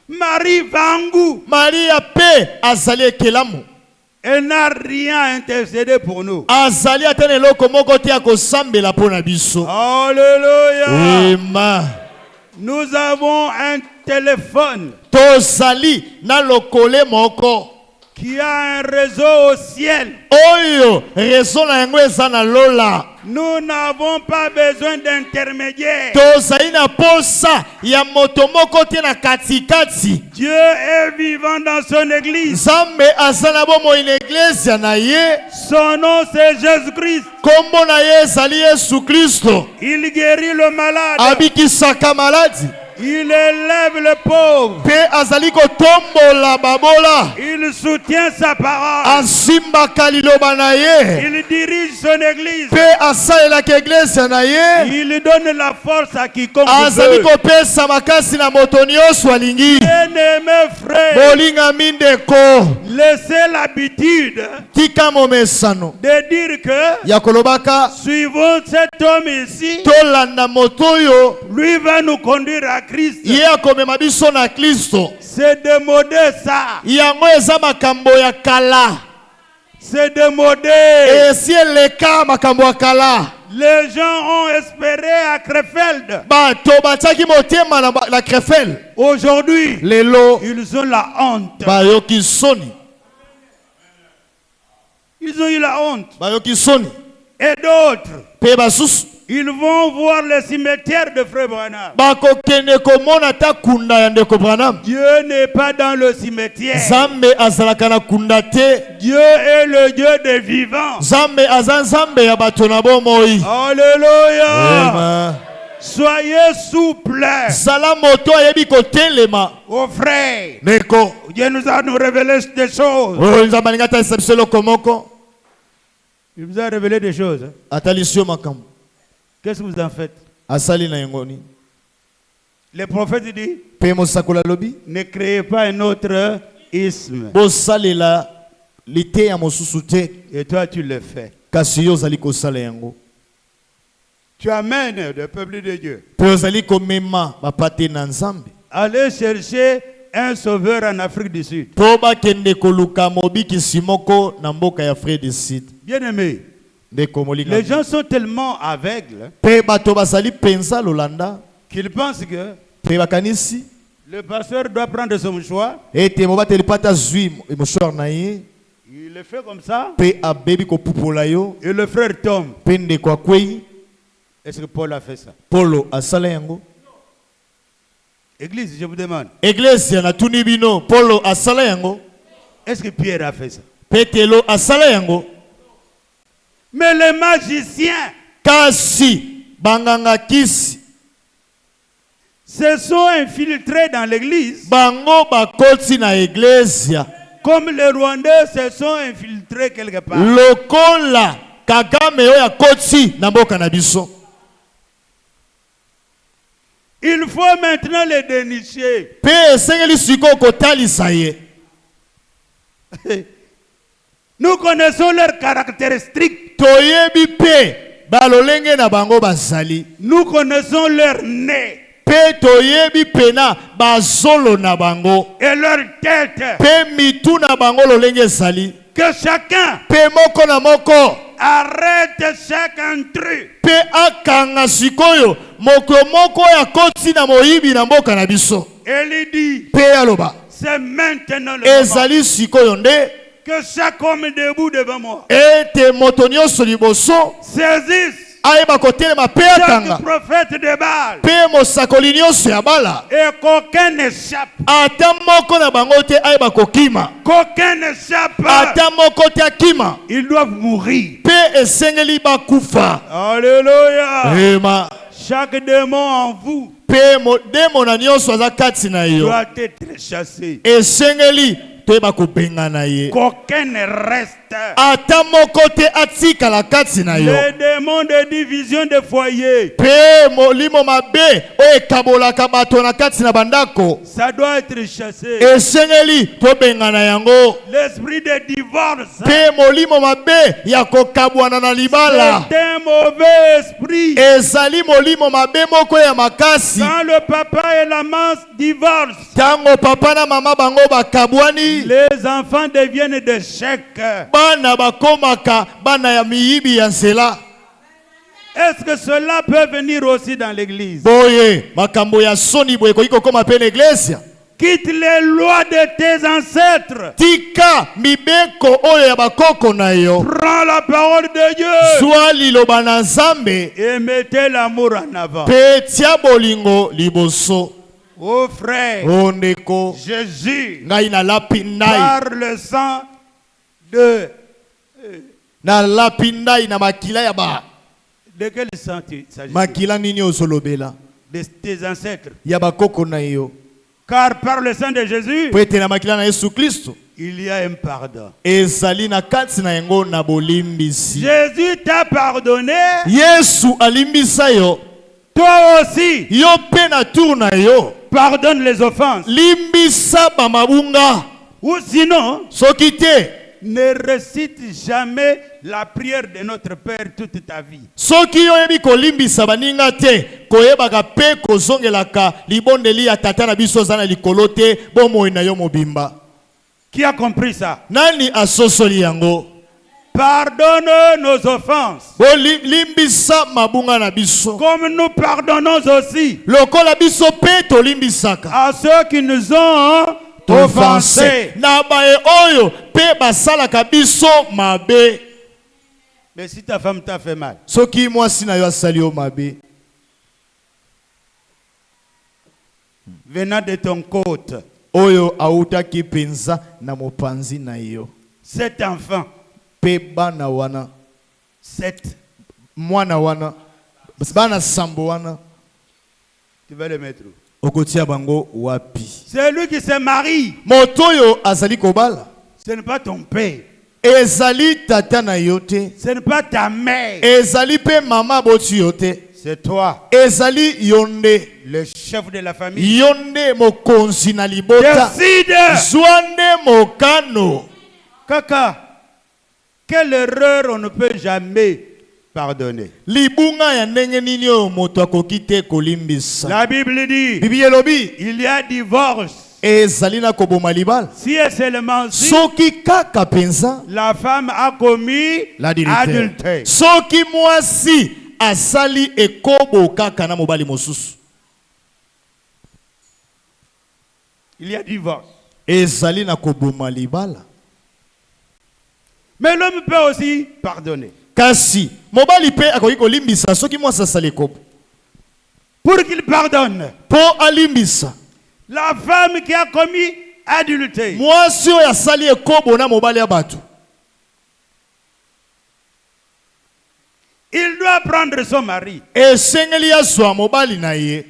S3: Marie Vangu,
S2: Maria pe azali ekelamu.
S3: elle n'a rien intercédé pour nous.
S2: Azali ata na eloko moko te ya kosambela mpo na biso.
S3: Alléluia.
S2: Amen.
S3: Nous avons un téléphone
S2: Tozali na lokole moko.
S3: qui a un réseau au ciel.
S2: Oyo rezo na yango eza na lola.
S3: Nous n'avons pas besoin d'intermédiaire.
S2: Tozali na posa ya moto moko te na katikati.
S3: Dieu est vivant dans son église.
S2: Nzambe aza na bomoi na eglezia na ye.
S3: Son nom c'est Jésus-Christ.
S2: Kombo na ye ezali Yesu Kristo.
S3: Il guérit le malade.
S2: Abikisaka maladi.
S3: Il élève le pauvre.
S2: Pe azali kotombola babola.
S3: Il soutient sa parole.
S2: Asimbaka liloba na ye.
S3: Il dirige son église.
S2: Pe asalelaka eglezia na ye.
S3: Il donne la force à quiconque
S2: Azali
S3: veut.
S2: kopesa makasi na moto nyonso alingi.
S3: Bien-aimés frères,
S2: Bolinga mindeko.
S3: laissez l'habitude
S2: Tika momesano.
S3: de dire que
S2: Ya kolobaka.
S3: suivons cet homme ici.
S2: Tolanda moto yo.
S3: Lui va nous conduire à Christ.
S2: Ye akomema biso na Kristo.
S3: C'est démodé ça.
S2: Yango eza makambo ya kala.
S3: C'est démodé.
S2: Esi eleka makambo ya kala.
S3: Les gens ont espéré à Krefeld.
S2: Bato batiaki motema na Krefeld.
S3: Aujourd'hui,
S2: Lelo
S3: ils ont la honte.
S2: bayoki soni.
S3: Ils ont eu la honte.
S2: Bayoki soni.
S3: Et d'autres,
S2: Pe basusu.
S3: ils vont voir le cimetière de Frère Branham.
S2: Bakokende komona ta kunda ya ndeko Branham.
S3: Dieu n'est pas dans le cimetière.
S2: Zambe azalaka na kunda te.
S3: Dieu est le Dieu des vivants.
S2: Zambe aza nzambe ya bato na bomoi.
S3: Alléluia.
S2: Amen.
S3: Soyez souple.
S2: Zala moto ayebi kotelema.
S3: Aux frères,
S2: Neko.
S3: Dieu nous a révélé des choses.
S2: Oyo nzambe alingi atalisa biso eloko moko.
S3: Il vous a révélé des choses.
S2: Atalisi yo makambo.
S3: Qu'est-ce que vous en faites?
S2: Asali na yengoni.
S3: Les prophètes disent,
S2: Pe mosakola lobi.
S3: ne créez pas un autre isme.
S2: Bosalela lite ya mosusu te.
S3: Et toi, tu le fais.
S2: Kasi yo ozali kosala yango.
S3: Tu amènes le peuple de Dieu.
S2: Pe ozali komema bapate na nzambe.
S3: Allez chercher un sauveur en Afrique du Sud.
S2: Po bakende koluka mobikisi moko na mboka ya Afrique du Sud.
S3: Bien-aimés,
S2: Ndeko molinga.
S3: les gens sont tellement aveugles
S2: Pe bato bazali penza lolanda.
S3: qu'ils pensent que
S2: Pe bakanisi.
S3: le pasteur doit prendre son choix.
S2: Ete mobateli pata zwi moshwar na ye.
S3: Il le fait comme ça.
S2: Pe abebi kopupola yo.
S3: Et le frère tombe.
S2: Pe ndeko akwei.
S3: Est-ce que Paul a fait ça?
S2: Polo asala yango.
S3: Église, je vous demande.
S2: Iglesia na tuni bino. Polo asala yango.
S3: Est-ce que Pierre a fait ça?
S2: Petelo asala yango.
S3: Mais les magiciens,
S2: Kasi banganga kisi.
S3: se sont infiltrés dans l'église
S2: bango bakoti na iglesia
S3: comme les Rwandais se sont infiltrés quelque part.
S2: lokola Kagame oyo akoti na mboka na biso.
S3: Il faut maintenant les dénicher.
S2: Pe esengeli siko kotalisa ye.
S3: Nous connaissons leurs caractéristiques.
S2: Toyebi pe balolenge na bango bazali.
S3: Nous connaissons leur nez.
S2: Pe toyebi pena bazolo na bango.
S3: Et leur tête.
S2: Pe mitu na bango lolenge ezali.
S3: Que chacun
S2: Pe moko na moko
S3: arrête chaque intrus.
S2: Pe akanga sikoyo moko moko ya koti na moyibi na mboka na biso.
S3: Et il dit,
S2: Pe aloba
S3: c'est maintenant le moment
S2: ezali sikoyo nde
S3: que chaque homme debout devant moi
S2: ete moto nyonso liboso
S3: saisisse
S2: ayeba kotelema pe akanga
S3: chaque prophète de Baal
S2: pe mosakoli nyonso ya bala
S3: et qu'aucun n'échappe.
S2: ata moko na bango te ayeba kokima
S3: Qu'aucun n'échappe.
S2: ata moko te akima
S3: Ils doivent mourir.
S2: pe esengeli bakufa.
S3: Alléluia.
S2: Ema
S3: Chaque démon en vous
S2: pe demo na nyonso aza kati na yo
S3: doit être chassé.
S2: esengeli toyeba kobengana ye
S3: Qu'aucun ne reste.
S2: ata moko te atikala kati na yo.
S3: Les démons de division de foyer,
S2: Pe molimo mabe oyo ekabolaka bato na kati na bandako
S3: ça doit être chassé.
S2: esengeli tobengana yango.
S3: L'esprit de divorce,
S2: Pe molimo mabe ya kokabwana na libala
S3: c'est un mauvais esprit.
S2: ezali molimo mabe moko ya makasi.
S3: Quand le papa et la maman divorcent,
S2: Tango papa na mama bango bakabwani
S3: les enfants deviennent des chèques.
S2: bana bakomaka bana ya miyibi ya nzela.
S3: Est-ce que cela peut venir aussi dans l'église?
S2: Boye makambo ya soni boye koki kokoma pe na iglesia.
S3: Quitte les lois de tes ancêtres.
S2: Tika mibeko oyo ya bakoko na yo.
S3: Prends la parole de Dieu
S2: Zwa liloba na Nzambe
S3: et mettez l'amour en avant.
S2: pe tia bolingo liboso.
S3: Oh frère,
S2: Ondeko
S3: Jésus,
S2: ngai na lapindai
S3: par le sang de
S2: na makila ya ba.
S3: quel sang s'agit-il?
S2: Makila nini ozolobela
S3: De tes ancêtres.
S2: ya bakoko na yo.
S3: Car par le sang de Jésus,
S2: Po ete na makila na Yesu Kristo
S3: il y a un pardon.
S2: ezali na kati na yango na bolimbisi.
S3: Jésus t'a pardonné,
S2: Yesu alimbisa yo.
S3: toi aussi,
S2: Yo pe na tour na yo
S3: pardonne les offenses.
S2: limbisa bamabunga.
S3: Ou sinon,
S2: Soki te
S3: ne récite jamais la prière de notre Père toute ta vie.
S2: soki yo yebi kolimbisa baninga te koyebaka pe kozongelaka libondeli ya tata na biso aza na likolo te bomoi na yo mobimba.
S3: Qui a compris ça?
S2: Nani asosoli yango?
S3: Pardonne nos offenses,
S2: Limbisa mabunga na biso
S3: comme nous pardonnons aussi
S2: lokola biso pe tolimbisaka
S3: à ceux qui nous ont offensés.
S2: na bae oyo pe basalaka biso mabe.
S3: Mais si ta femme t'a fait mal,
S2: Soki mwasi na yo asali yo mabe
S3: venant de ton côte,
S2: oyo autaki penza na mopanzi na yo
S3: cet enfant,
S2: pe bana wana
S3: cet,
S2: mwana wana bana sambo wana
S3: tu vas le mettre où?
S2: okotia bango wapi?
S3: C'est lui qui se marie,
S2: Moto oyo azali kobala
S3: ce n'est pas ton père,
S2: ezali tata na yo te,
S3: ce n'est pas ta mère,
S2: ezali pe mama boti yo te,
S3: c'est toi,
S2: ezali yonde
S3: le chef de la famille.
S2: yonde mokonzi na libota
S3: Décide,
S2: zwande mokano.
S3: Kaka, quelle erreur on ne peut jamais pardonner.
S2: Libunga ya ndenge nini oyo moto akoki te kolimbisa.
S3: La Bible dit,
S2: Bibi elobi
S3: il y a divorce.
S2: ezali na koboma libala
S3: Si et seulement si
S2: soki kaka penza
S3: la femme a commis adultère.
S2: soki mwasi asali ekobo kaka na mobali mosusu
S3: Il y a divorce.
S2: ezali na koboma libala.
S3: Mais l'homme peut aussi pardonner.
S2: Kasi mobali pe akoki kolimbisa soki mwasi asali ekobo
S3: Pour qu'il pardonne,
S2: po alimbisa
S3: la femme qui a commis adultère,
S2: mwasi oyo asali ekobo na mobali ya bato
S3: il doit prendre son mari
S2: esengeli azwa mobali na ye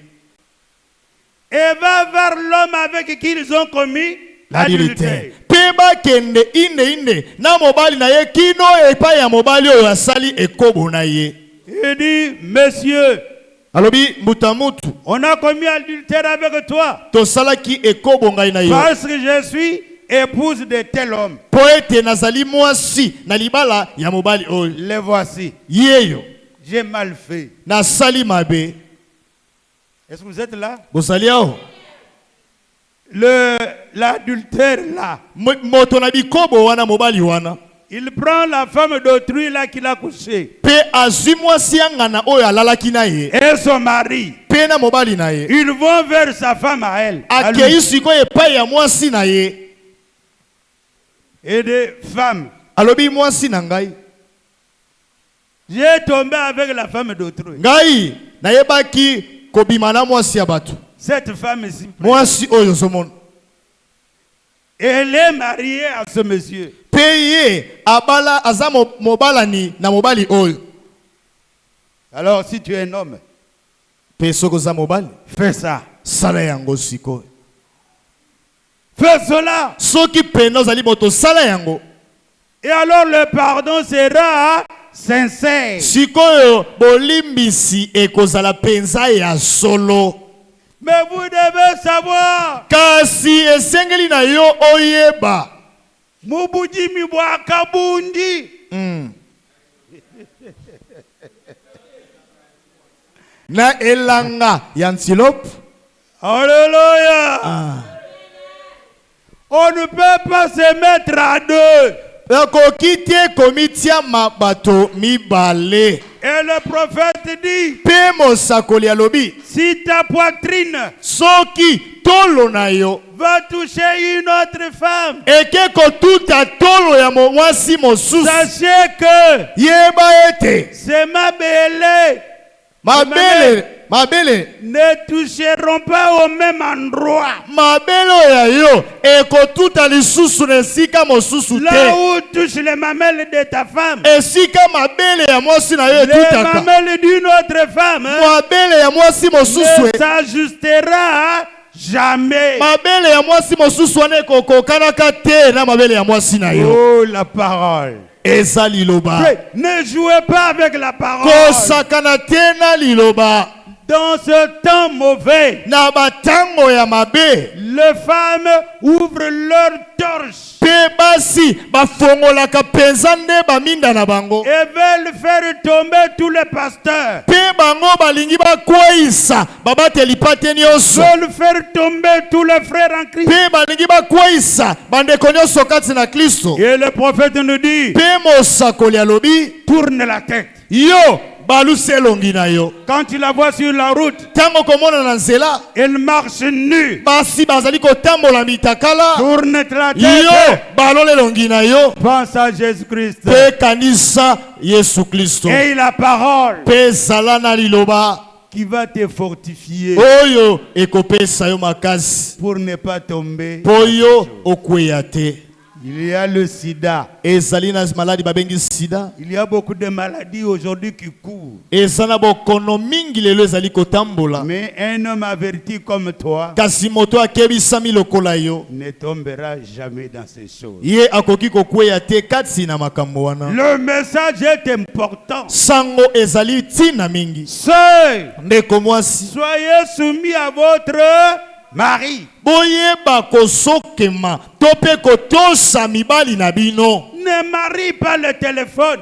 S3: et va vers l'homme avec qui ils ont commis l'adultère.
S2: Pe bakende inde na mobali na ye kino epai ya mobali oyo asali ekobo na ye.
S3: Il dit, monsieur,
S2: Alobi mutamutu,
S3: on a commis adultère avec toi
S2: tosalaki ekobo ngai na yo.
S3: parce que je suis épouse de tel homme.
S2: Po ete nazali mwasi na libala ya mobali oyo.
S3: Les voici.
S2: Yeyo
S3: J'ai mal fait.
S2: nasali mabe.
S3: Est-ce que vous êtes là?
S2: Bosali ao
S3: L'adultère là.
S2: moto na bikobo wana mobali wana.
S3: Il prend la femme d'autrui là qu'il a couché.
S2: Pe azwi mwasi yanga na oyo alalaki na ye.
S3: Et son mari.
S2: Pe na mobali na ye.
S3: Ils vont vers sa femme à elle. À lui.
S2: Akei sikoyo epai ya mwasi na ye.
S3: Et des femmes.
S2: Alobi mwasi na ngai.
S3: J'ai tombé avec la femme d'autrui.
S2: Ngai nayebaki kobima na mwasi ya bato.
S3: Cette femme ici.
S2: Mwasi oyo zomona.
S3: Elle est mariée à ce monsieur.
S2: Peye abala aza mobalani na mobali oyo.
S3: Alors si tu es un homme,
S2: Pe soko za mobali.
S3: fais ça.
S2: Sala yango sikoyo.
S3: Fais cela.
S2: Soki pena ozali moto sala yango.
S3: Et alors le pardon sera sincère.
S2: Sikoyo bolimbisi ekozala penza ya solo.
S3: Mais vous devez savoir.
S2: Kasi esengeli na yo oyeba.
S3: Mubuji mibwaka bundi.
S2: Na elanga ya antilope.
S3: Alléluia. On ne peut pas se mettre à deux.
S2: Nakoki te komitia mabato mibale.
S3: Et le prophète dit,
S2: Pe mosakoli alobi.
S3: si ta poitrine
S2: Soki tolo na yo
S3: va toucher une autre femme,
S2: eke kotuta tolo ya mwasi mosusu.
S3: sachez que
S2: Yeba ete
S3: ces mabele
S2: mabele
S3: ne toucheront pas au même endroit.
S2: mabele oyo ya yo ekotuta lisusu na esika mosusu
S3: Là
S2: te.
S3: où touche les mamelles de ta femme,
S2: Esika mabele ya mwasi na yo
S3: les
S2: etutaka.
S3: mamelles d'une autre femme
S2: Mabele ya mwasi mosusu
S3: ne s'ajustera jamais.
S2: mabele ya mwasi mosusu wana ekokokanaka te na mabele ya mwasi na yo.
S3: Oh, la parole.
S2: Eza liloba.
S3: Ne jouez pas avec la parole.
S2: Kosakana te na liloba.
S3: Dans ce temps mauvais,
S2: Na batango ya mabe.
S3: les femmes ouvrent leur torche
S2: Pe basi bafongolaka penza nde baminda na bango.
S3: et veulent faire tomber tous les pasteurs.
S2: Pe bango balingi bakweyisa babateli pate nyonso.
S3: Veulent faire tomber tous les frères en Christ.
S2: Pe balingi bakweyisa bandeko nyonso kati na Kristo.
S3: Et le prophète nous dit,
S2: Pe mosakoli alobi
S3: tourne la tête.
S2: yo baluse elongi na yo.
S3: Quand tu la vois sur la route,
S2: Tango komona na nzela
S3: elle marche nue.
S2: basi bazali kotambola mitakala.
S3: Tourne la
S2: Yo
S3: tête.
S2: balole elongi na yo.
S3: Pense à Jésus-Christ.
S2: Pe kanisa Yesu Kristo.
S3: Et la parole
S2: Pe zala na liloba
S3: qui va te fortifier
S2: oyo ekopesa yo makasi
S3: pour ne pas tomber.
S2: po yo okweya te.
S3: Il y a le sida.
S2: Ezali na maladi babengi sida.
S3: Il y a beaucoup de maladies aujourd'hui qui courent.
S2: Eza na bokono mingi lelo ezali kotambola.
S3: Mais un homme averti comme toi
S2: Kasi moto akebisami lokola yo
S3: ne tombera jamais dans ces choses.
S2: ye akoki kokweya te kati na makambo wana.
S3: Le message est important.
S2: Sango ezali tina mingi.
S3: Sœurs,
S2: Ndeko mwasi
S3: soyez soumis à votre mari.
S2: boyeba kosokema to mpe kotosa mibali na bino.
S3: Ne marie pas le téléphone.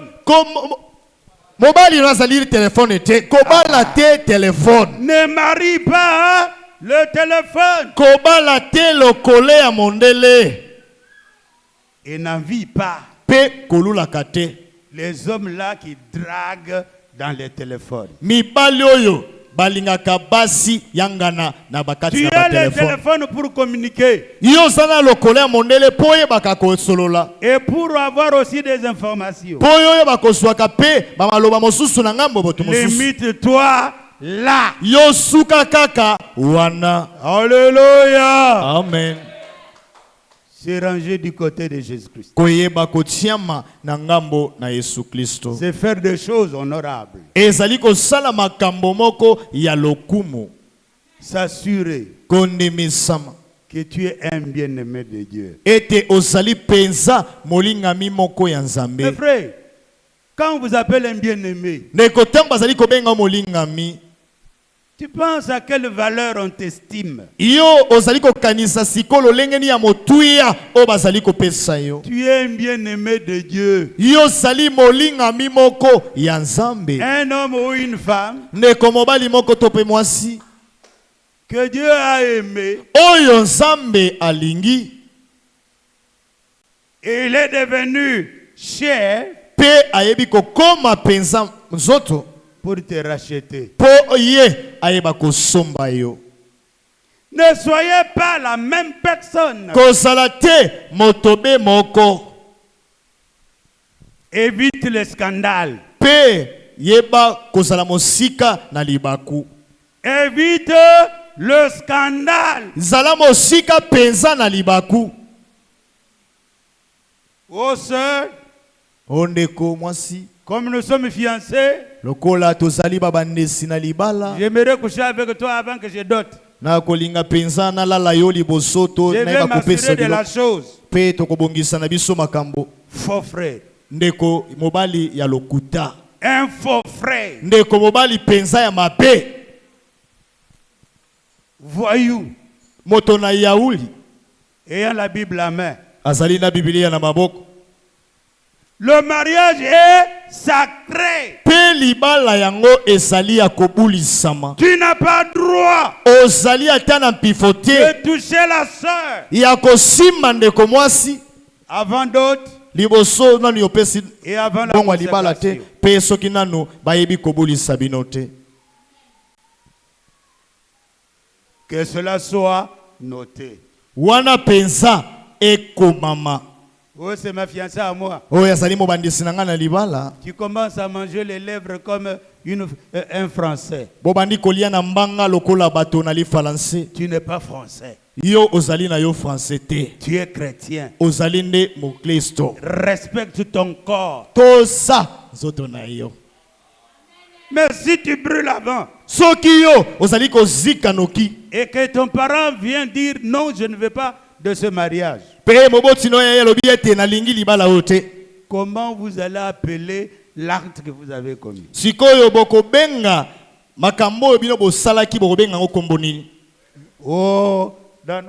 S2: Mobali no azali telefone te kobala te telefone.
S3: Ne marie pas le téléphone.
S2: Kobala te lokole ya mondele
S3: Et n'en vit pas
S2: pe kolulaka te.
S3: les hommes là qui draguent dans les téléphones.
S2: Mibali oyo balingaka basi yangana na bakati
S3: Tu
S2: na
S3: as le
S2: batelefone.
S3: téléphone pour communiquer
S2: Yo zana lokole ya mondele po oyebaka kosolola.
S3: et pour avoir aussi des informations.
S2: Po oyo oyeba kozwaka pe bamaloba mosusu na ngambo boto mosusu.
S3: Limite-toi là.
S2: Yo suka kaka wana.
S3: Alléluia.
S2: Amen.
S3: C'est rangé du côté de Jésus-Christ.
S2: Koyeba kotiama na ngambo na Yesu Kristo.
S3: C'est faire des choses honorables.
S2: Ezali kosala makambo moko ya lokumu.
S3: s'assurer
S2: kondemisama
S3: que tu es un bien-aimé de Dieu.
S2: ete ozali penza molingami moko ya
S3: Mes
S2: Nzambe.
S3: frères, quand on vous appelle un bien-aimé,
S2: Ndeko ntango bazali kobenga molingami,
S3: tu penses à quelle valeur on t'estime?
S2: yo ozali kokanisa sikolo lolenge ni ya motuya o bazali kopesa yo.
S3: Tu es un bien-aimé de Dieu.
S2: Yo sali molingami moko ya Nzambe.
S3: Un homme ou une femme
S2: Ndeko mobali moko to pe mwasi
S3: que Dieu a aimé
S2: oyo Nzambe alingi
S3: et il est devenu cher
S2: pe ayebi kokoma penza nzoto
S3: pour te racheter.
S2: po ye ayeba kosomba yo.
S3: Ne soyez pas la même personne.
S2: Kozala te motobe moko
S3: Évite les scandales.
S2: pe yeba kozala mosika na libaku.
S3: Évite le scandale.
S2: Zala mosika penza na libaku.
S3: Oh sœur,
S2: Ondeko mwasi
S3: comme nous sommes fiancés,
S2: lokola tozali babandesi na libala
S3: j'aimerais coucher avec toi avant que je dote.
S2: na kolinga penza na lala yo liboso to
S3: Je
S2: na
S3: vais
S2: yeba
S3: m'assurer
S2: kopesa
S3: de la
S2: bilo
S3: chose.
S2: pe tokobongisa na biso makambo.
S3: Faux frère.
S2: Ndeko mobali ya lokuta,
S3: Un faux frère.
S2: ndeko mobali penza ya mabe,
S3: Voyou.
S2: moto na yauli
S3: Ayant la Bible à main.
S2: azali na Biblia na maboko.
S3: Le mariage est sacré.
S2: Pe libala yango ezali ya kobulisama.
S3: Tu n'as pas droit
S2: Ozali ata na mpifote
S3: de toucher la sœur
S2: ya kosimba ndeko mwasi
S3: avant d'autres
S2: liboso nanu yopesi
S3: et avant la
S2: bongo ya libala te
S3: consécration.
S2: pe soki nanu bayebi kobulisa bino te.
S3: Que cela soit noté.
S2: Wana penza ekomama.
S3: Oh, c'est ma fiancée à moi.
S2: Oyo azali mobandisi na nga na libala.
S3: Tu commences à manger les lèvres comme un Français.
S2: Bobandi kolia na mbanga lokola bato na li français.
S3: Tu n'es pas français.
S2: Yo ozali na yo français te.
S3: Tu es chrétien.
S2: Ozali nde mokristo.
S3: Respecte ton corps.
S2: Tosa zoto na yo.
S3: Mais si tu brûles avant
S2: Soki yo ozali kozika noki
S3: et que ton parent vient dire non, je ne veux pas de ce mariage,
S2: pe moboti no ya lobi ete na lingi libala ote,
S3: comment vous allez appeler l'acte que vous avez commis?
S2: sikoyo boko benga makambo oyo bino bosalaki boko benga ngo kombo nini?
S3: Oh, dans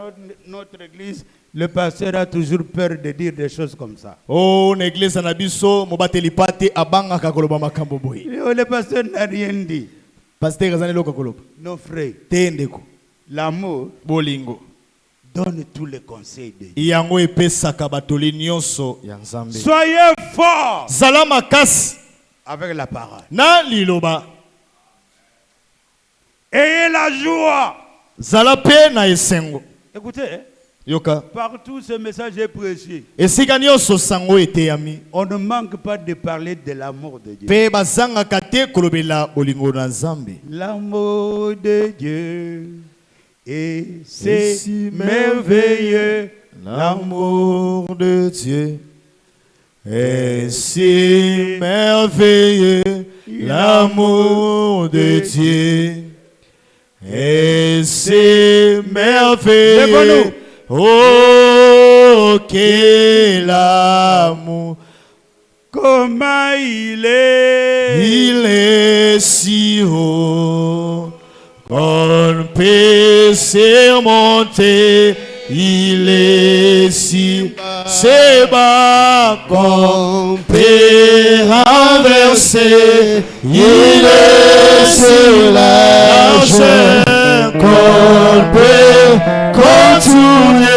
S3: notre église, le pasteur a toujours peur de dire des choses comme ça.
S2: Oh, na église na biso mobateli pate abanga kakoloba makambo boye.
S3: Oh, le pasteur n'a rien dit.
S2: Pasteur azali loko koloba.
S3: Nos frères,
S2: Te ndeko.
S3: l'amour
S2: Bolingo.
S3: donne tous les conseils de Dieu.
S2: Yango epesaka batoli nyonso ya Nzambe.
S3: Soyez forts
S2: Zala makasi
S3: avec la parole.
S2: na liloba.
S3: Ayez la joie.
S2: Zala pe na esengo.
S3: Écoutez, hein,
S2: Yoka.
S3: partout ce message est précieux.
S2: Esika nyonso sango eteyami.
S3: On ne manque pas de parler de l'amour de Dieu.
S2: Pe bazangaka te kolobela bolingo na Nzambe.
S3: L'amour de Dieu est si merveilleux.
S2: L'amour de Dieu est si merveilleux. L'amour de Dieu est si merveilleux. Oh, quel amour!
S3: Comment il est.
S2: Il est si haut qu'on peut surmonter. Il est si bas qu'on peut renverser. Il est si large qu'on peut contourner.